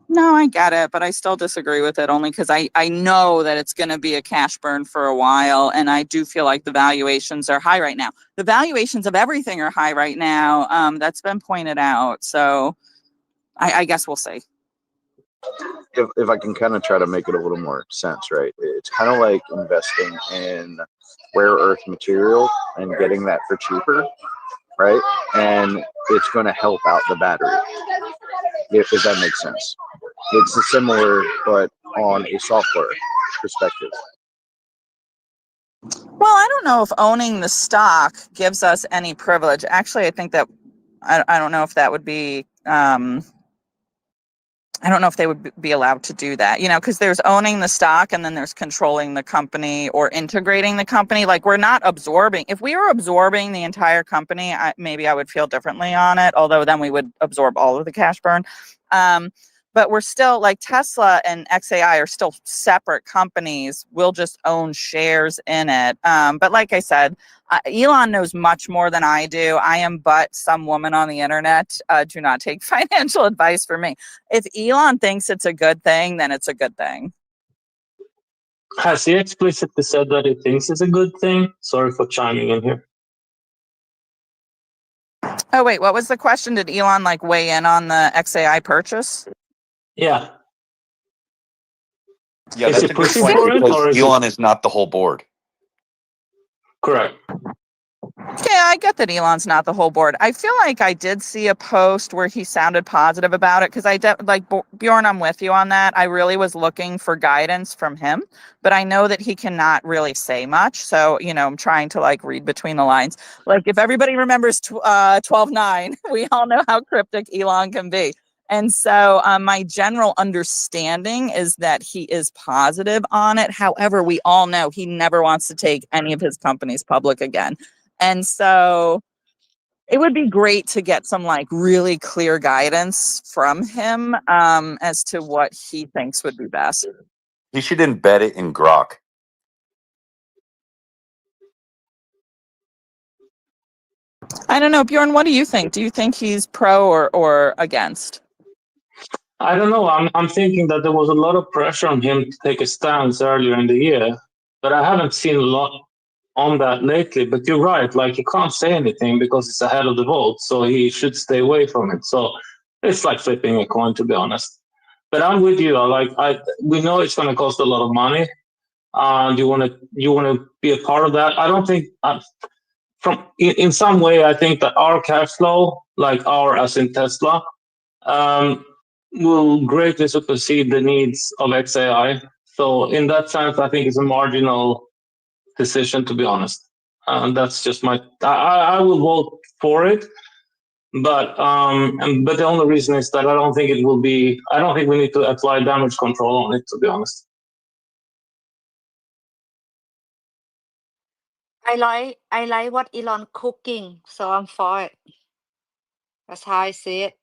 S2: No, I get it, but I still disagree with it, only because I know that it's going to be a cash burn for a while, and I do feel like the valuations are high right now. The valuations of everything are high right now. That's been pointed out, so I guess we'll see.
S3: If I can kind of try to make it a little more sense, right? It's kind of like investing in rare earth material and getting that for cheaper, right? And it's going to help out the battery, if that makes sense. It's a similar, but on a software perspective.
S2: Well, I don't know if owning the stock gives us any privilege. Actually, I think that I don't know if that would be. I don't know if they would be allowed to do that, because there's owning the stock and then there's controlling the company or integrating the company. We're not absorbing. If we were absorbing the entire company, maybe I would feel differently on it, although then we would absorb all of the cash burn. But we're still, Tesla and XAI are still separate companies. We'll just own shares in it. But like I said, Elon knows much more than I do. I am but some woman on the internet. Do not take financial advice from me. If Elon thinks it's a good thing, then it's a good thing.
S4: Has he explicitly said that he thinks it's a good thing? Sorry for chiming in here.
S2: Oh, wait, what was the question? Did Elon weigh in on the XAI purchase?
S4: Yeah.
S1: Yeah,
S4: Is
S1: that's
S4: he
S1: a good
S4: pushing
S1: point,
S4: for it,
S1: because
S4: or is
S1: Elon is not the whole board.
S4: Correct.
S2: Yeah, I get that Elon's not the whole board. I feel like I did see a post where he sounded positive about it because Bjorn, I'm with you on that. I really was looking for guidance from him, but I know that he cannot really say much. So, I'm trying to read between the lines. Like if everybody remembers 12.9, we all know how cryptic Elon can be. And so my general understanding is that he is positive on it. However, we all know he never wants to take any of his companies public again. And so it would be great to get some really clear guidance from him as to what he thinks would be best.
S1: He should embed it in Grok.
S2: I don't know, Bjorn, what do you think? Do you think he's pro or against?
S4: I don't know. I'm thinking that there was a lot of pressure on him to take a stance earlier in the year, but I haven't seen a lot on that lately. But you're right. He can't say anything because it's ahead of the vote, so he should stay away from it. So it's like flipping a coin, to be honest. But I'm with you. We know it's going to cost a lot of money, and you want to be a part of that. I don't think in some way I think that our cash flow, as in Tesla, will greatly supersede the needs of XAI. So in that sense, I think it's a marginal decision, to be honest. That's just I will vote for it, but the only reason is that I don't think we need to apply damage control on it, to be honest.
S5: I like what Elon cooking, so I'm for it. That's how I see it.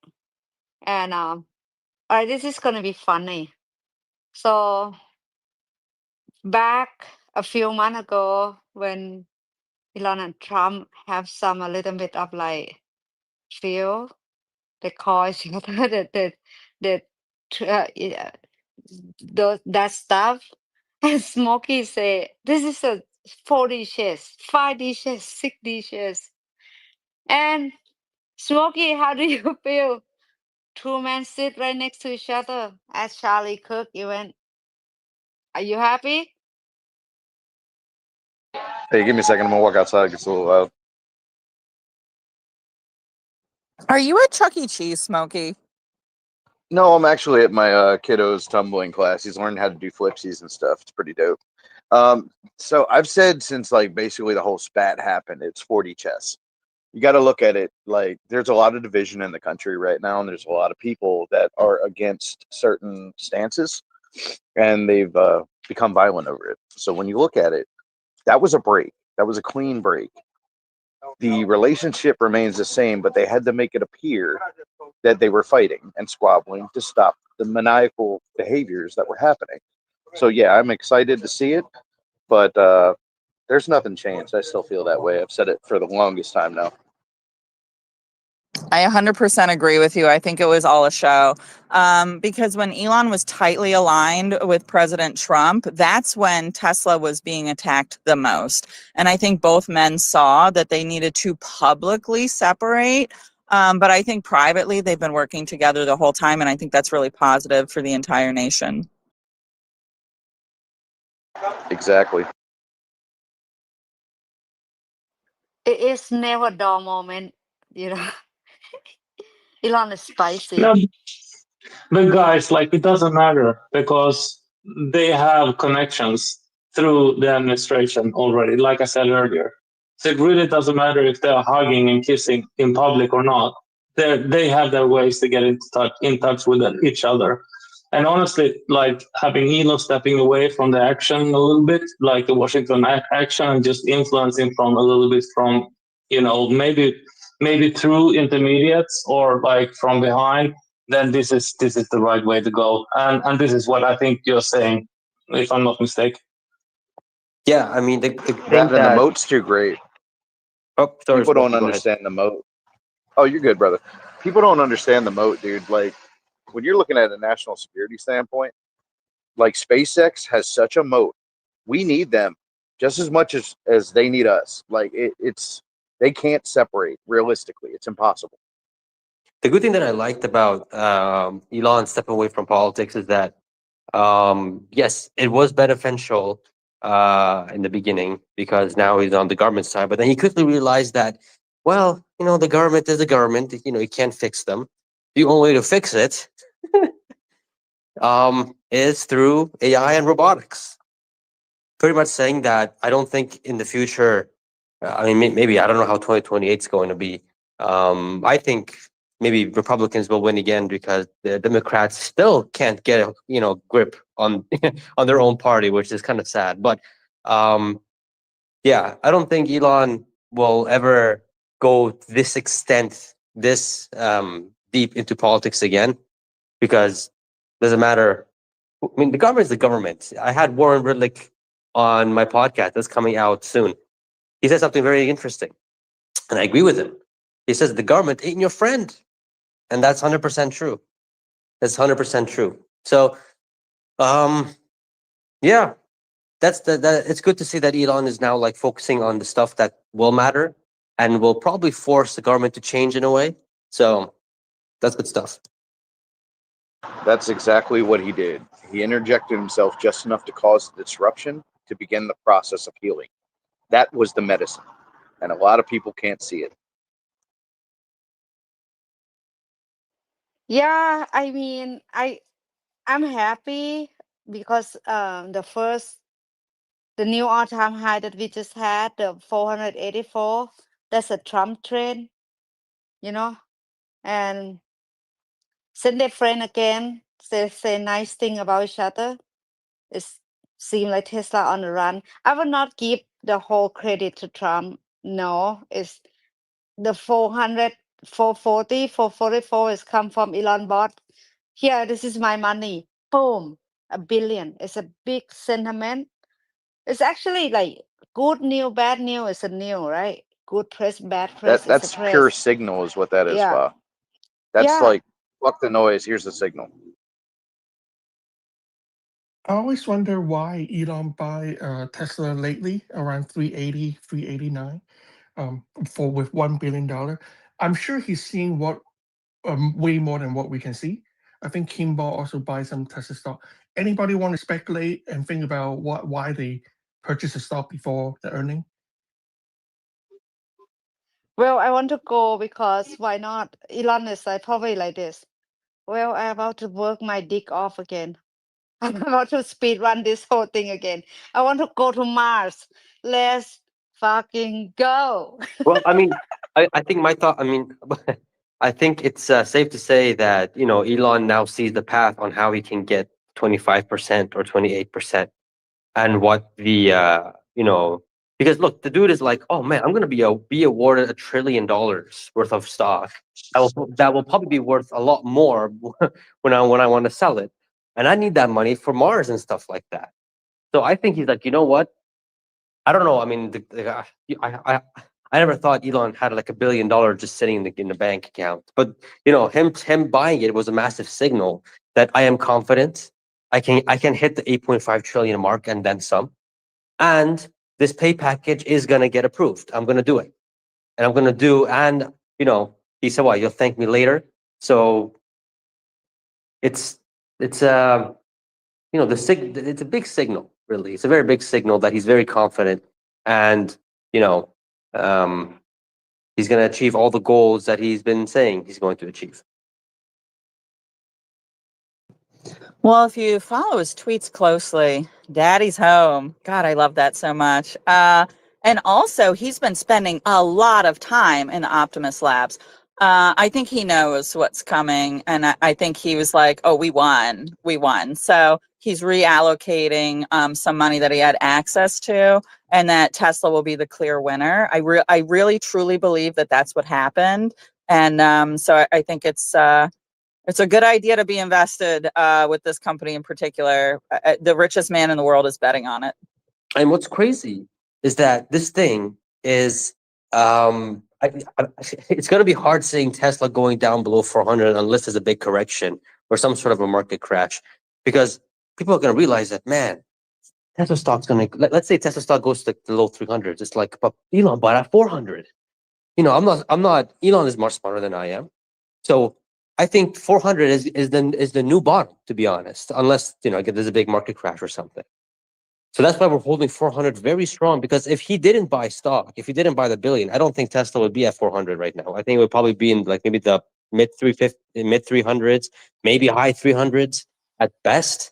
S5: And all right, this is gonna be funny. So back a few months ago, when Elon and Trump have a little bit of feel, they call each other that stuff. And Smokey say, "This is a 4 dishes, 5 dishes, 6 dishes." And Smokey, how do you feel? Two men sit right next to each other as Charlie Cook event. Are you happy?
S3: Hey, give me a second. I'm gonna walk outside. It gets a little loud.
S2: Are you at Chuck E. Cheese, Smokey?
S3: No, I'm actually at my kiddo's tumbling class. He's learning how to do flipsies and stuff. It's pretty dope. So I've said since basically the whole spat happened, it's 4D chess. You got to look at it there's a lot of division in the country right now, and there's a lot of people that are against certain stances, and they've become violent over it. So when you look at it, that was a break. That was a clean break. The relationship remains the same, but they had to make it appear that they were fighting and squabbling to stop the maniacal behaviors that were happening. So yeah, I'm excited to see it, but there's nothing changed. I still feel that way. I've said it for the longest time now.
S2: I 100% agree with you. I think it was all a show. Because when Elon was tightly aligned with President Trump, that's when Tesla was being attacked the most. And I think both men saw that they needed to publicly separate. But I think privately they've been working together the whole time. And I think that's really positive for the entire nation.
S3: Exactly.
S5: It is never a dull moment, Elon is spicy.
S4: No, but guys, it doesn't matter because they have connections through the administration already, like I said earlier. So it really doesn't matter if they're hugging and kissing in public or not. They have their ways to get in touch with each other. And honestly, having Elon stepping away from the action a little bit, like the Washington action, and just influencing from a little bit from, maybe through intermediates or from behind, then this is the right way to go. And this is what I think you're saying, if I'm not mistaken.
S7: Yeah, I mean, the thing
S3: And the moat's too great.
S7: Oh, sorry,
S3: people don't
S7: Smokey,
S3: understand the moat. Oh, you're good, brother. People don't understand the moat, dude. When you're looking at a national security standpoint, SpaceX has such a moat. We need them just as much as they need us. They can't separate realistically. It's impossible.
S7: The good thing that I liked about Elon stepping away from politics is that, yes, it was beneficial in the beginning because now he's on the government side. But then he quickly realized that, well, the government is the government. You can't fix them. The only way to fix it is through AI and robotics. Pretty much saying that I don't think in the future, I mean, maybe I don't know how 2028 is going to be. I think maybe Republicans will win again because the Democrats still can't get a grip on on their own party, which is kind of sad. But yeah, I don't think Elon will ever go to this extent, this deep into politics again, because it doesn't matter. I mean, the government is the government. I had Warren Ridlick on my podcast that's coming out soon. He said something very interesting, and I agree with him. He says the government ain't your friend, and that's 100% true. That's 100% true. So, yeah, that's that. It's good to see that Elon is now like focusing on the stuff that will matter and will probably force the government to change in a way. So, that's good stuff.
S3: That's exactly what he did. He interjected himself just enough to cause the disruption to begin the process of healing. That was the medicine, and a lot of people can't see it.
S5: Yeah, I mean, I'm happy because the new all-time high that we just had, the 484, that's a Trump trend, and send their friend again, say nice thing about each other. It seems like Tesla on the run. I will not give the whole credit to Trump. No, it's the 400, 440, 444 is come from Elon bot. Here, this is my money. Boom, $1 billion. It's a big sentiment. It's actually like good news, bad news is a news, right? Good press, bad press is a
S3: That's pure
S5: press.
S3: signal, is what that is,
S5: Yeah,
S3: Fa. That's
S5: yeah.
S3: like, fuck the noise. Here's the signal.
S6: I always wonder why Elon buy Tesla lately around 380, 389, for with $1 billion. I'm sure he's seeing what way more than what we can see. I think Kimball also buys some Tesla stock. Anybody want to speculate and think about why they purchase the stock before the earning?
S5: Well, I want to go because why not? Elon is like probably like this. Well, I'm about to work my dick off again. I'm about to speed run this whole thing again. I want to go to Mars. Let's fucking go.
S7: Well, I mean, I think my thought. I mean, I think it's safe to say that Elon now sees the path on how he can get 25% or 28%, and what the because look, the dude is like, oh man, I'm gonna be awarded $1 trillion worth of stock. That will probably be worth a lot more when I want to sell it, and I need that money for Mars and stuff like that. So I think he's like, you know what? I don't know. I mean, I never thought Elon had like $1 billion just sitting in the bank account. But him buying it was a massive signal that I am confident I can hit the 8.5 trillion mark and then some. And this pay package is gonna get approved. I'm gonna do it, and I'm gonna do. And he said, "Well, you'll thank me later." So it's it's a big signal, really. It's a very big signal that he's very confident, and um, he's going to achieve all the goals that he's been saying he's going to achieve.
S2: Well, if you follow his tweets closely, Daddy's home. God, I love that so much. And also, he's been spending a lot of time in the Optimus Labs. I think he knows what's coming, and I think he was like, "Oh, we won. So he's reallocating some money that he had access to, and that Tesla will be the clear winner. I really truly believe that that's what happened, and so I think it's a good idea to be invested with this company in particular. The richest man in the world is betting on it.
S7: And what's crazy is that this thing is it's going to be hard seeing Tesla going down below 400 unless there's a big correction or some sort of a market crash, because people are going to realize that, man, Tesla stock's going to, let's say Tesla stock goes to the low 300s. It's like, but Elon bought at 400. I'm not, Elon is more smarter than I am. So I think 400 is the new bottom, to be honest, unless, there's a big market crash or something. So that's why we're holding 400 very strong, because if he didn't buy stock, if he didn't buy the billion, I don't think Tesla would be at 400 right now. I think it would probably be in like maybe the mid 300s, maybe high 300s at best.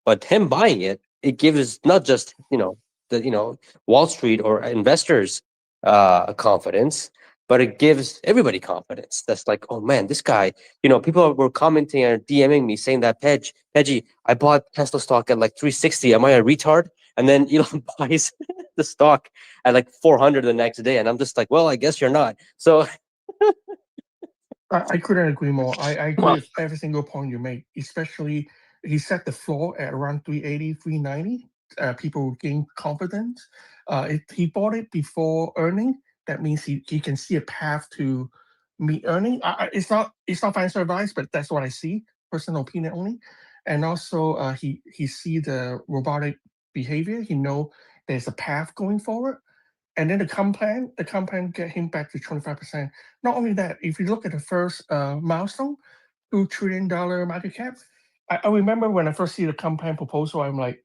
S7: But him buying it, it gives not just, Wall Street or investors confidence, but it gives everybody confidence. That's like, oh man, this guy, people were commenting or DMing me saying that Pejjy, I bought Tesla stock at like 360. Am I a retard? And then Elon buys the stock at like 400 the next day. And I'm just like, well, I guess you're not. So
S6: I couldn't agree more. I agree with every single point you make, especially he set the floor at around 380, 390. People gain confidence. If he bought it before earning, that means he can see a path to meet earning. It's not financial advice, but that's what I see, personal opinion only. And also he see the robotic behavior. He know there's a path going forward. And then the comp plan get him back to 25%. Not only that, if you look at the first milestone, $2 trillion market cap, I remember when I first see the comp plan proposal, I'm like,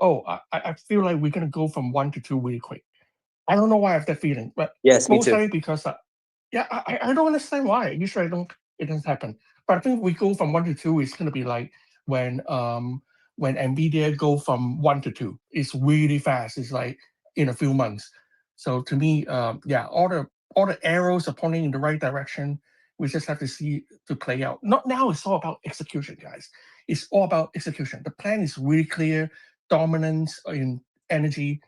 S6: oh, I feel like we're going to go from 1 to 2 really quick. I don't know why I have that feeling, but
S7: yes, me too.
S6: mostly because, I don't understand why. Usually it doesn't happen. But I think we go from 1 to 2, it's going to be like when NVIDIA go from 1 to 2. It's really fast. It's like in a few months. So to me, all the arrows are pointing in the right direction. We just have to see to play out. Not now. It's all about execution, guys. It's all about execution. The plan is really clear. Dominance in energy,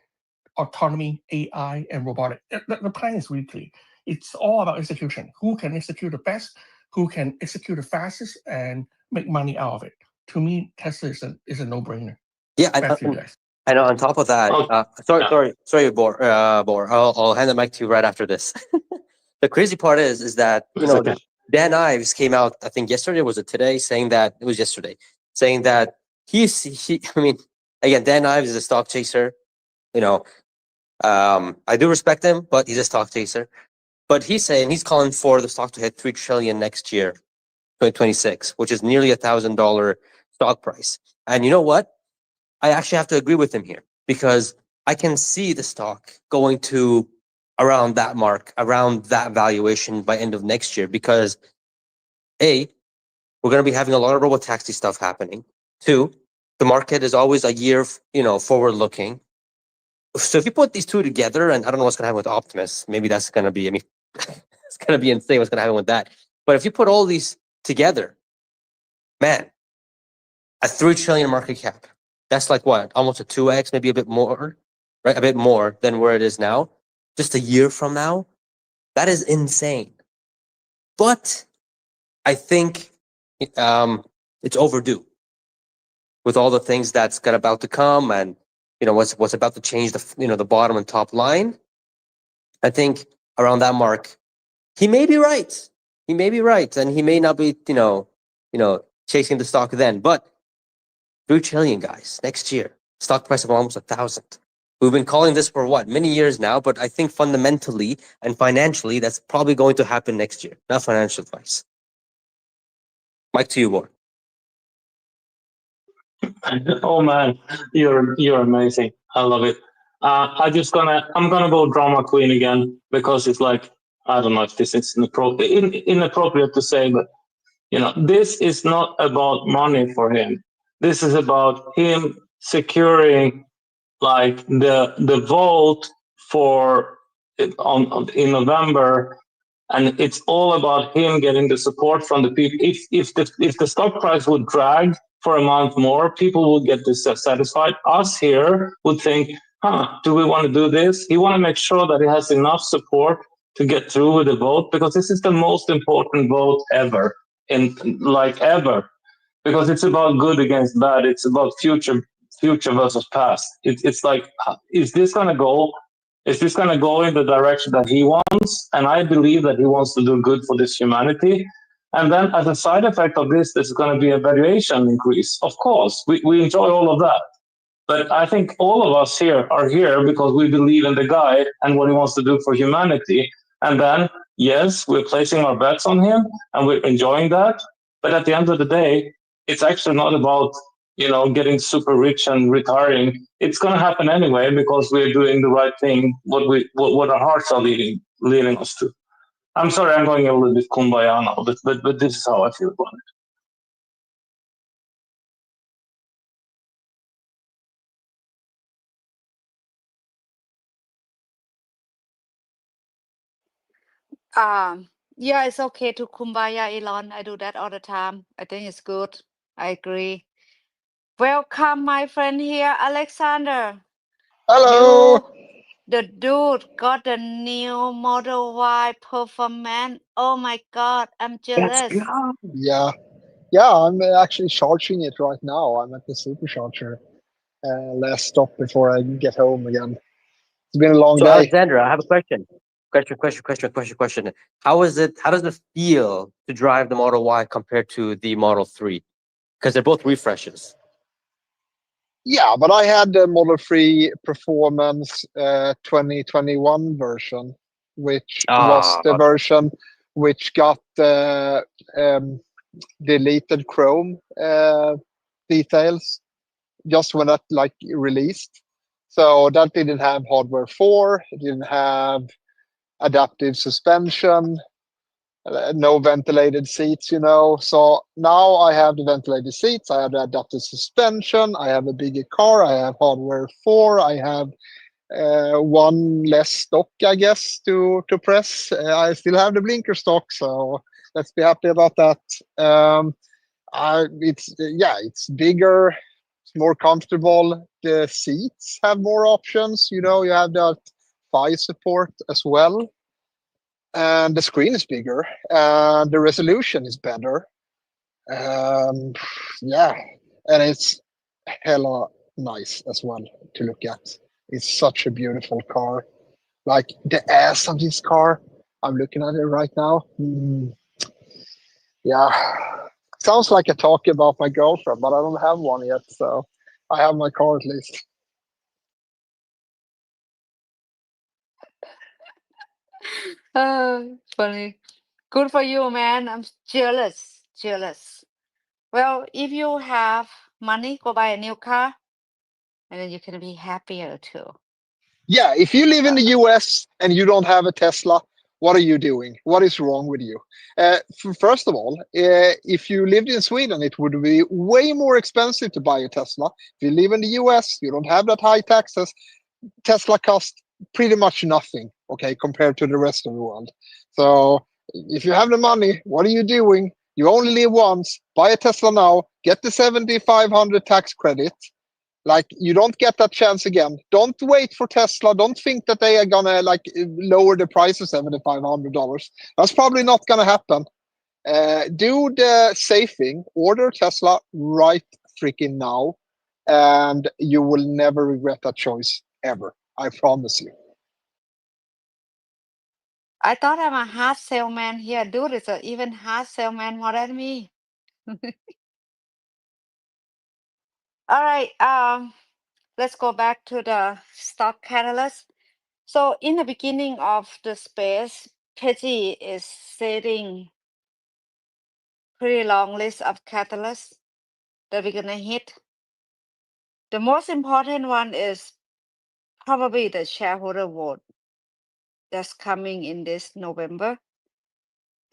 S6: autonomy, AI, and robotic. The plan is really clear. It's all about execution. Who can execute the best? Who can execute the fastest and make money out of it? To me, Tesla is a no-brainer.
S7: Yeah,
S6: Back to you guys.
S7: And on top of that, sorry, Bor. I'll hand the mic to you right after this. The crazy part is that Dan Ives came out, I think yesterday, was it today, saying that it was yesterday, saying that he. I mean, again, Dan Ives is a stock chaser. I do respect him, but he's a stock chaser. But he's calling for the stock to hit 3 trillion next year, 2026, which is nearly $1,000 stock price. And you know what? I actually have to agree with him here, because I can see the stock going to around that mark, around that valuation by end of next year, because A, we're going to be having a lot of robotaxi stuff happening. 2, the market is always a year, forward looking. So if you put these two together, and I don't know what's going to happen with Optimus, maybe that's going to be, it's going to be insane what's going to happen with that. But if you put all these together, man, a 3 trillion market cap, that's like what? Almost a 2x, maybe a bit more, right? A bit more than where it is now. Just a year from now, that is insane. But I think it's overdue with all the things that's about to come, and what's about to change the bottom and top line. I think around that mark, he may be right. He may be right, and he may not be chasing the stock then. But 3 trillion, guys, next year, stock price of almost 1,000. We've been calling this for many years now, but I think fundamentally and financially, that's probably going to happen next year. Not financial advice. Mike to you, Bor.
S4: Oh man, you're amazing. I love it. I'm gonna go drama queen again, because it's like, I don't know if this is inappropriate to say, but this is not about money for him. This is about him securing like the vote for in November, and it's all about him getting the support from the people. If the stock price would drag for a month more, people would get dissatisfied. Us here would think, do we want to do this? He want to make sure that he has enough support to get through with the vote, because this is the most important vote ever, because it's about good against bad. It's about future versus past. It's like, is this gonna go in the direction that he wants? And I believe that he wants to do good for this humanity. And then as a side effect of this, there's going to be a valuation increase. Of course, we enjoy all of that. But I think all of us here are here because we believe in the guy and what he wants to do for humanity. And then, yes, we're placing our bets on him and we're enjoying that. But at the end of the day, it's actually not about getting super rich and retiring. It's going to happen anyway because we're doing the right thing, what our hearts are leading us to. I'm sorry, I'm going a little bit kumbaya now, but this is how I feel about it.
S5: Yeah, it's okay to kumbaya, Elon. I do that all the time. I think it's good. I agree. Welcome, my friend here, Alexander.
S8: Hello.
S5: The dude got the new Model Y Performance. Oh my God, I'm jealous.
S8: Yeah, I'm actually charging it right now. I'm at the supercharger. Last stop before I get home again. It's been a long
S7: So
S8: day.
S7: Alexandra, I have a question. Question. How does it feel to drive the Model Y compared to the Model 3? Because they're both refreshes.
S8: Yeah, but I had the Model 3 Performance 2021 version, which was the version which got deleted Chrome details just when that released. So that didn't have hardware 4, it didn't have adaptive suspension, no ventilated seats, So now I have the ventilated seats, I have the adaptive suspension, I have a bigger car, I have hardware 4, I have one less stock, I guess, to press. I still have the blinker stock, so let's be happy about that. It's bigger, it's more comfortable. The seats have more options. You have that thigh support as well, and the screen is bigger, and the resolution is better. Um, yeah, and it's hella nice as well to look at. It's such a beautiful car. Like the ass of this car, I'm looking at it right now. Yeah, sounds like a talk about my girlfriend, but I don't have one yet, so I have my car at least.
S5: Funny. Good for you, man. I'm jealous. Well, if you have money, go buy a new car, and then you can be happier too.
S8: Yeah, if you live in the US and you don't have a Tesla, what are you doing? What is wrong with you? First of all, if you lived in Sweden, it would be way more expensive to buy a Tesla. If you live in the US, you don't have that high taxes. Tesla costs pretty much nothing, okay, compared to the rest of the world. So if you have the money, what are you doing? You only live once. Buy a Tesla now. Get the 7,500 tax credit. You don't get that chance again. Don't wait for Tesla. Don't think that they are gonna lower the price of $7,500. That's probably not gonna happen. Do the safe thing. Order Tesla right freaking now, and you will never regret that choice ever. I promise you.
S5: I thought I'm a hard salesman here. Dude is an even hard salesman more than me. All right. Let's go back to the stock catalyst. So in the beginning of the space, Pejjy is setting pretty long list of catalysts that we're gonna hit. The most important one is probably the shareholder vote that's coming in this November.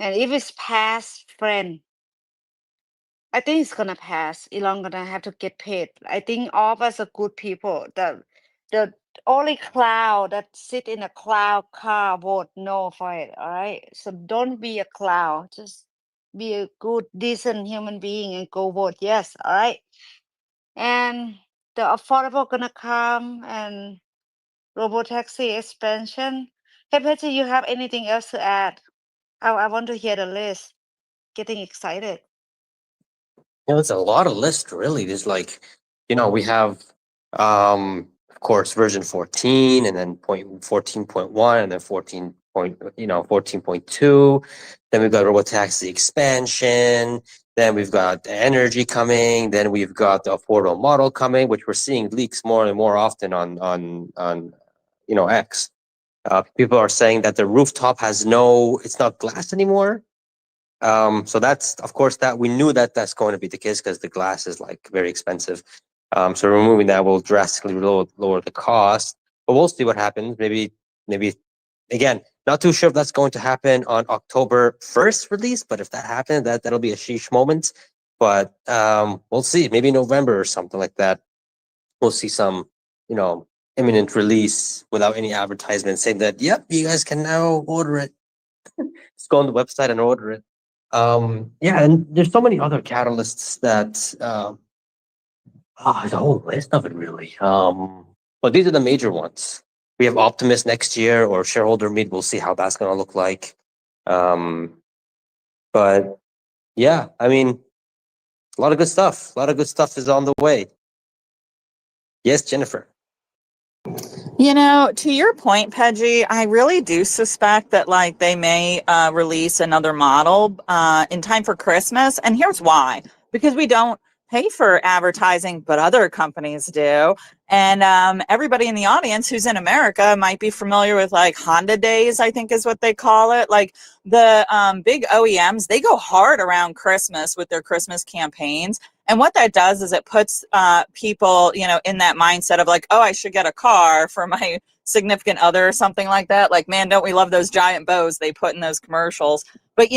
S5: And if it's passed, friend, I think it's gonna pass. Elon gonna have to get paid. I think all of us are good people. The only clown that sit in a cloud car vote no for it. All right. So don't be a clown. Just be a good, decent human being and go vote yes. All right. And the affordable gonna come and robotaxi expansion. Hey Pejjy, you have anything else to add? I want to hear the list. Getting excited.
S7: It's a lot of lists, really. There's we have, of course, version 14, and then 14.1, and then 14.2. Then we've got robotaxi expansion. Then we've got energy coming. Then we've got the affordable model coming, which we're seeing leaks more and more often on X. People are saying that the rooftop it's not glass anymore. So that's, of course, that we knew that that's going to be the case because the glass is like very expensive. So removing that will drastically lower the cost, but we'll see what happens. Maybe again, not too sure if that's going to happen on October 1st release, but if that happens, that'll be a sheesh moment. But we'll see. Maybe November or something like that. We'll see some, imminent release without any advertisement saying that, yep, you guys can now order it. Just go on the website and order it. Yeah, and there's so many other catalysts that there's a whole list of it really. But these are the major ones. We have Optimus next year or shareholder meet. We'll see how that's gonna look like. But yeah, I mean, a lot of good stuff. A lot of good stuff is on the way. Yes, Jennifer.
S2: To your point, Pejjy, I really do suspect that like they may release another model in time for Christmas. And here's why. Because we don't pay for advertising, but other companies do. And everybody in the audience who's in America might be familiar with like Honda Days, I think is what they call it. Like the big OEMs, they go hard around Christmas with their Christmas campaigns. And what that does is it puts people, in that mindset of like, oh, I should get a car for my significant other or something like that. Like, man, don't we love those giant bows they put in those commercials? But,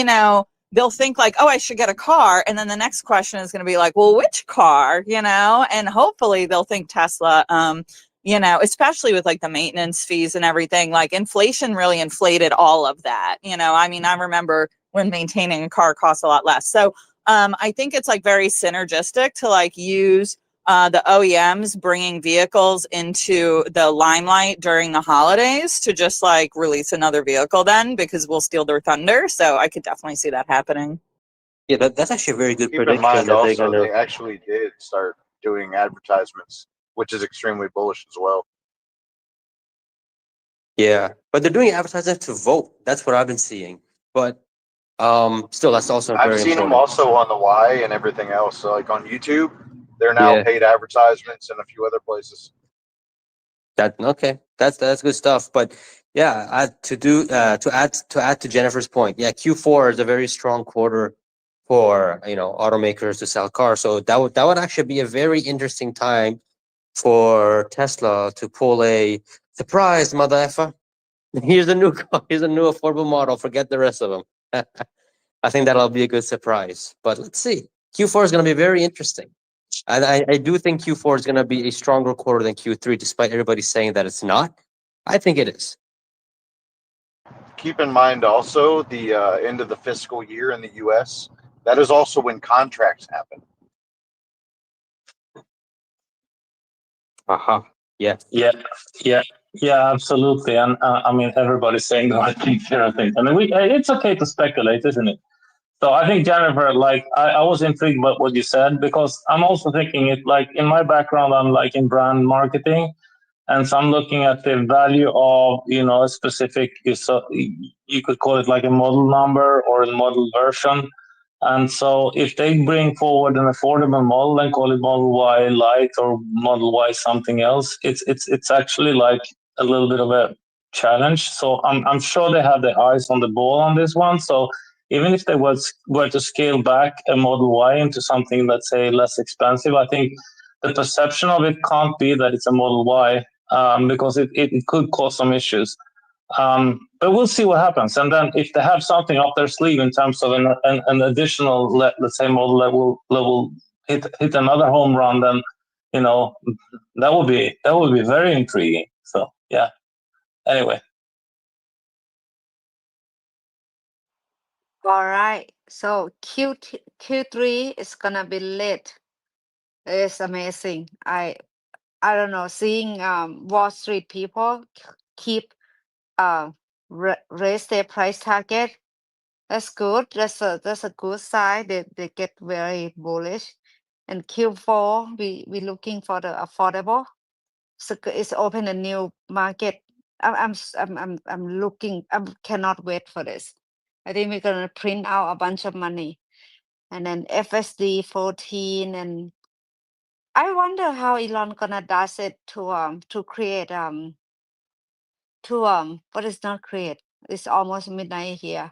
S2: they'll think like, oh, I should get a car. And then the next question is going to be like, well, which car, and hopefully they'll think Tesla, especially with like the maintenance fees and everything, like inflation really inflated all of that. I remember when maintaining a car costs a lot less. So I think it's like very synergistic to like use the OEMs bringing vehicles into the limelight during the holidays to just like release another vehicle then because we'll steal their thunder. So I could definitely see that happening.
S7: Yeah, that's actually a very good
S3: Keep in
S7: prediction.
S3: mind
S7: That
S3: also they actually did start doing advertisements, which is extremely bullish as well.
S7: Yeah, but they're doing advertising to vote. That's what I've been seeing. But still, that's also
S3: I've
S7: very
S3: seen
S7: important.
S3: them also on the Y and everything else. So like on YouTube, they're now
S7: Yeah.
S3: paid advertisements in a few other places.
S7: That's good stuff. But yeah, to add to Jennifer's point, yeah, Q4 is a very strong quarter for automakers to sell cars. So that would actually be a very interesting time for Tesla to pull a surprise, mother effer. Here's a new car. Here's a new affordable model. Forget the rest of them. I think that'll be a good surprise. But let's see. Q4 is going to be very interesting. And I do think Q4 is going to be a stronger quarter than Q3, despite everybody saying that it's not. I think it is.
S3: Keep in mind also the end of the fiscal year in the U.S. That is also when contracts happen.
S7: Uh-huh. Yeah.
S4: Yeah, absolutely. And everybody's saying the right things here. I think. It's okay to speculate, isn't it? So I think Jennifer, like I was intrigued by what you said because I'm also thinking it like in my background, I'm like in brand marketing, and so I'm looking at the value of a specific. So you could call it like a model number or a model version. And so if they bring forward an affordable model and call it Model Y Lite or Model Y something else, it's actually like a little bit of a challenge. So I'm sure they have their eyes on the ball on this one. So even if they were to scale back a Model Y into something, let's say, less expensive, I think the perception of it can't be that it's a Model Y because it could cause some issues. But we'll see what happens. And then if they have something up their sleeve in terms of an additional, let's say, model that will hit another home run, then that will be very intriguing. So yeah. Anyway.
S5: All right. So Q3 is gonna be lit. It's amazing. I don't know. Seeing Wall Street people keep raise their price target. That's good. That's a good sign. They get very bullish. And Q4, we looking for the affordable. So it's open a new market. I'm looking. I cannot wait for this. I think we're gonna print out a bunch of money, and then FSD 14, and I wonder how Elon gonna does it to create what is not create. It's almost midnight here.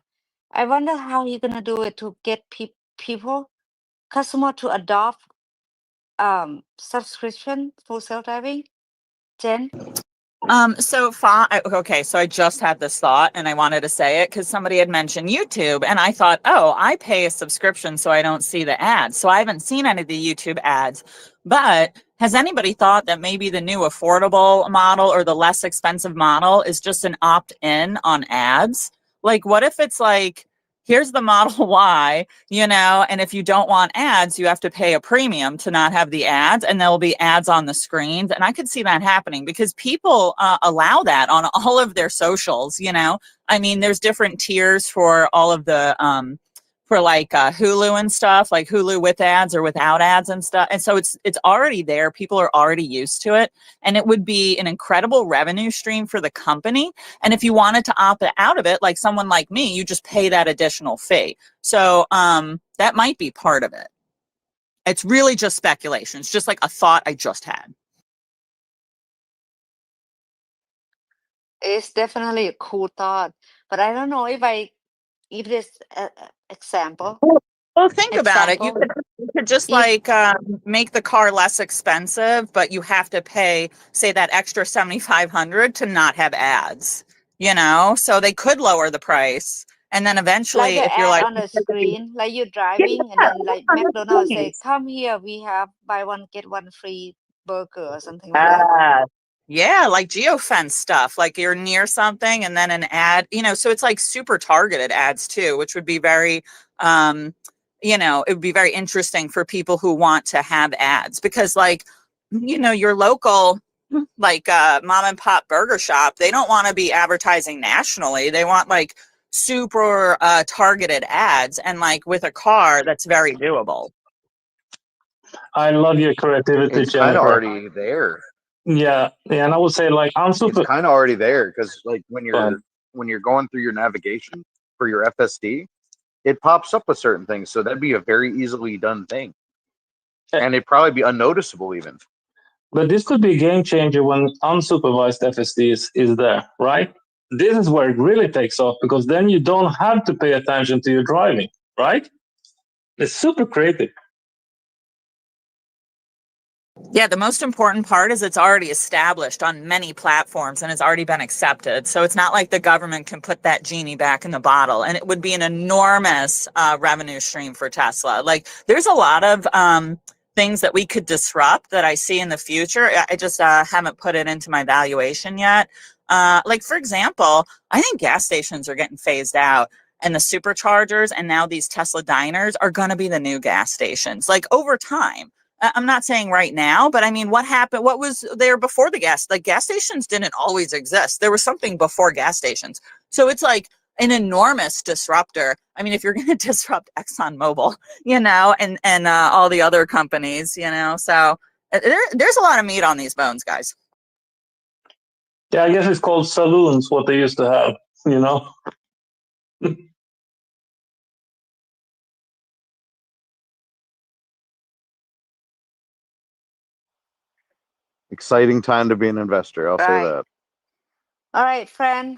S5: I wonder how you're gonna do it to get customer to adopt subscription for self-driving. Jen?
S2: So okay, so I just had this thought and I wanted to say it because somebody had mentioned YouTube and I thought, oh, I pay a subscription so I don't see the ads. So I haven't seen any of the YouTube ads. But has anybody thought that maybe the new affordable model or the less expensive model is just an opt-in on ads? Like, what if it's like, here's the Model Y, and if you don't want ads, you have to pay a premium to not have the ads, and there will be ads on the screens. And I could see that happening because people allow that on all of their socials. I mean, there's different tiers for all of the for like Hulu and stuff, like Hulu with ads or without ads and stuff. And so it's already there. People are already used to it, and it would be an incredible revenue stream for the company. And if you wanted to opt out of it, like someone like me, you just pay that additional fee. So that might be part of it. It's really just speculation. It's just like a thought I just had.
S5: It's definitely a cool thought, but I don't know if this example.
S2: Well, think about it. You could just like make the car less expensive, but you have to pay, say, that extra $7,500 to not have ads. So they could lower the price, and then eventually,
S5: like
S2: if
S5: an
S2: you're
S5: ad
S2: like
S5: on the screen, like you're driving, and then like McDonald's say, "Come here, we have buy one get one free burger" or something like that.
S2: Yeah, like geofence stuff, like you're near something and then an ad, so it's like super targeted ads too, which would be very, it would be very interesting for people who want to have ads because like, your local, like mom and pop burger shop, they don't want to be advertising nationally. They want like super targeted ads, and like with a car, that's very doable.
S4: I love your creativity,
S3: It's kind of
S4: Jennifer.
S3: already there.
S4: Yeah, and I would say like I'm super.
S3: It's kind of already there because like when you're going through your navigation for your FSD, it pops up with certain things. So that'd be a very easily done thing, and it'd probably be unnoticeable even.
S4: But this could be a game changer when unsupervised FSD is there, right? This is where it really takes off because then you don't have to pay attention to your driving, right? It's super creative.
S2: Yeah, the most important part is it's already established on many platforms and it's already been accepted. So it's not like the government can put that genie back in the bottle, and it would be an enormous revenue stream for Tesla. Like there's a lot of things that we could disrupt that I see in the future. I just haven't put it into my valuation yet. Like for example, I think gas stations are getting phased out, and the superchargers and now these Tesla diners are going to be the new gas stations, like over time. I'm not saying right now, but I mean, what happened? What was there before the gas? Like gas stations didn't always exist. There was something before gas stations. So it's like an enormous disruptor. I mean, if you're going to disrupt ExxonMobil, and all the other companies, so there's a lot of meat on these bones, guys.
S4: Yeah, I guess it's called saloons, what they used to have,
S3: Exciting time to be an investor. I'll say that.
S5: All right, friend.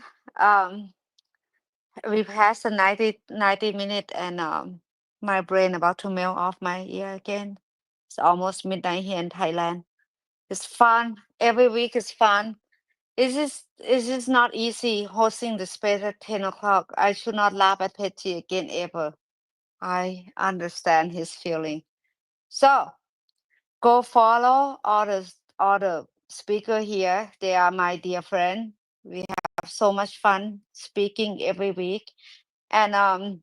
S5: We passed the 90 minute, and my brain about to melt off my ear again. It's almost midnight here in Thailand. It's fun. Every week is fun. It's just not easy hosting the space at 10 o'clock. I should not laugh at Pejjy again ever. I understand his feeling. So go follow all the speaker here. They are my dear friend. We have so much fun speaking every week. And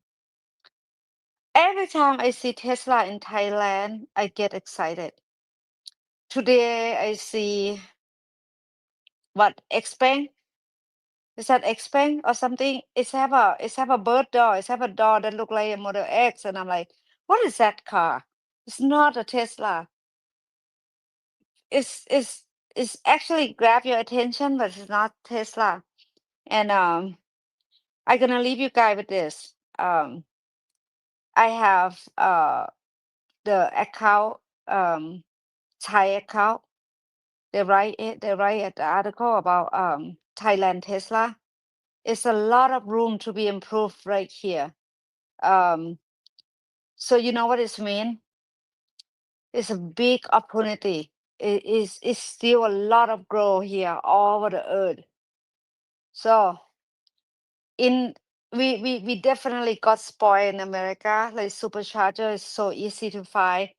S5: every time I see Tesla in Thailand, I get excited. Today I see what Xpeng. Is that Xpeng or something? It's have a bird door. It's have a door that look like a Model X, and I'm like, what is that car? It's not a Tesla. It's actually grab your attention, but it's not Tesla. And I'm gonna leave you guys with this. I have the account, Thai account. They write the article about Thailand Tesla. It's a lot of room to be improved right here. So you know what it means? It's a big opportunity. It's still a lot of growth here all over the earth. So we definitely got spoiled in America. Like supercharger is so easy to find.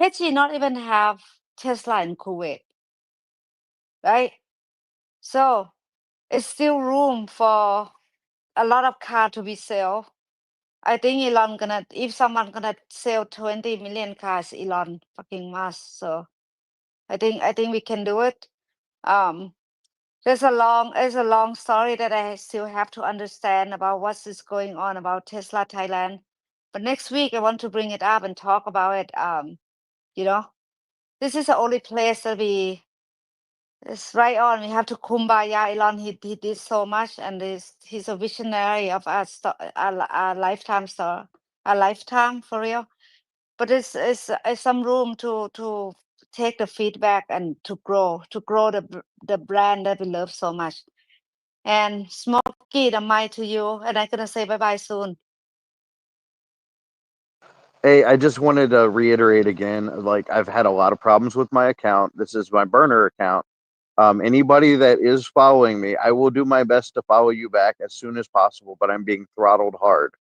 S5: Pejjy not even have Tesla in Kuwait, right? So it's still room for a lot of car to be sold. I think Elon if someone gonna sell 20 million cars, Elon fucking Musk. So I think we can do it. There's a long story that I still have to understand about what is going on about Tesla Thailand. But next week I want to bring it up and talk about it. This is the only place that it's right on. We have to kumbaya. Elon, he did so much, and he's a visionary of our lifetime for real. But it's some room to take the feedback and to grow the brand that we love so much. And Smokey, the mic to you, and I'm gonna say bye soon.
S3: Hey, I just wanted to reiterate again, like I've had a lot of problems with my account. This is my burner account. Anybody that is following me, I will do my best to follow you back as soon as possible, but I'm being throttled hard.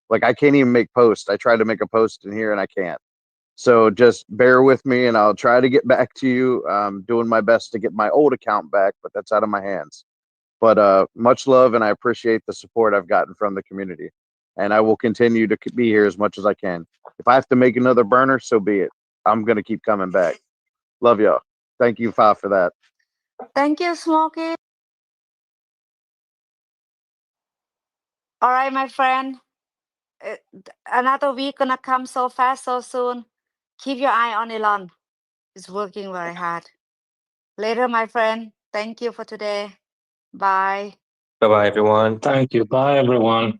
S3: Like I can't even make posts. I tried to make a post in here and I can't. So just bear with me and I'll try to get back to you. Doing my best to get my old account back, but that's out of my hands. But much love and I appreciate the support I've gotten from the community. And I will continue to be here as much as I can. If I have to make another burner, so be it. I'm going to keep coming back. Love y'all. Thank you, Fa, for that.
S5: Thank you, Smokey. All right, my friend. Another week gonna come so fast, so soon. Keep your eye on Elon. He's working very hard. Later, my friend. Thank you for today. Bye.
S7: Bye bye, everyone.
S4: Thank you. Bye, everyone.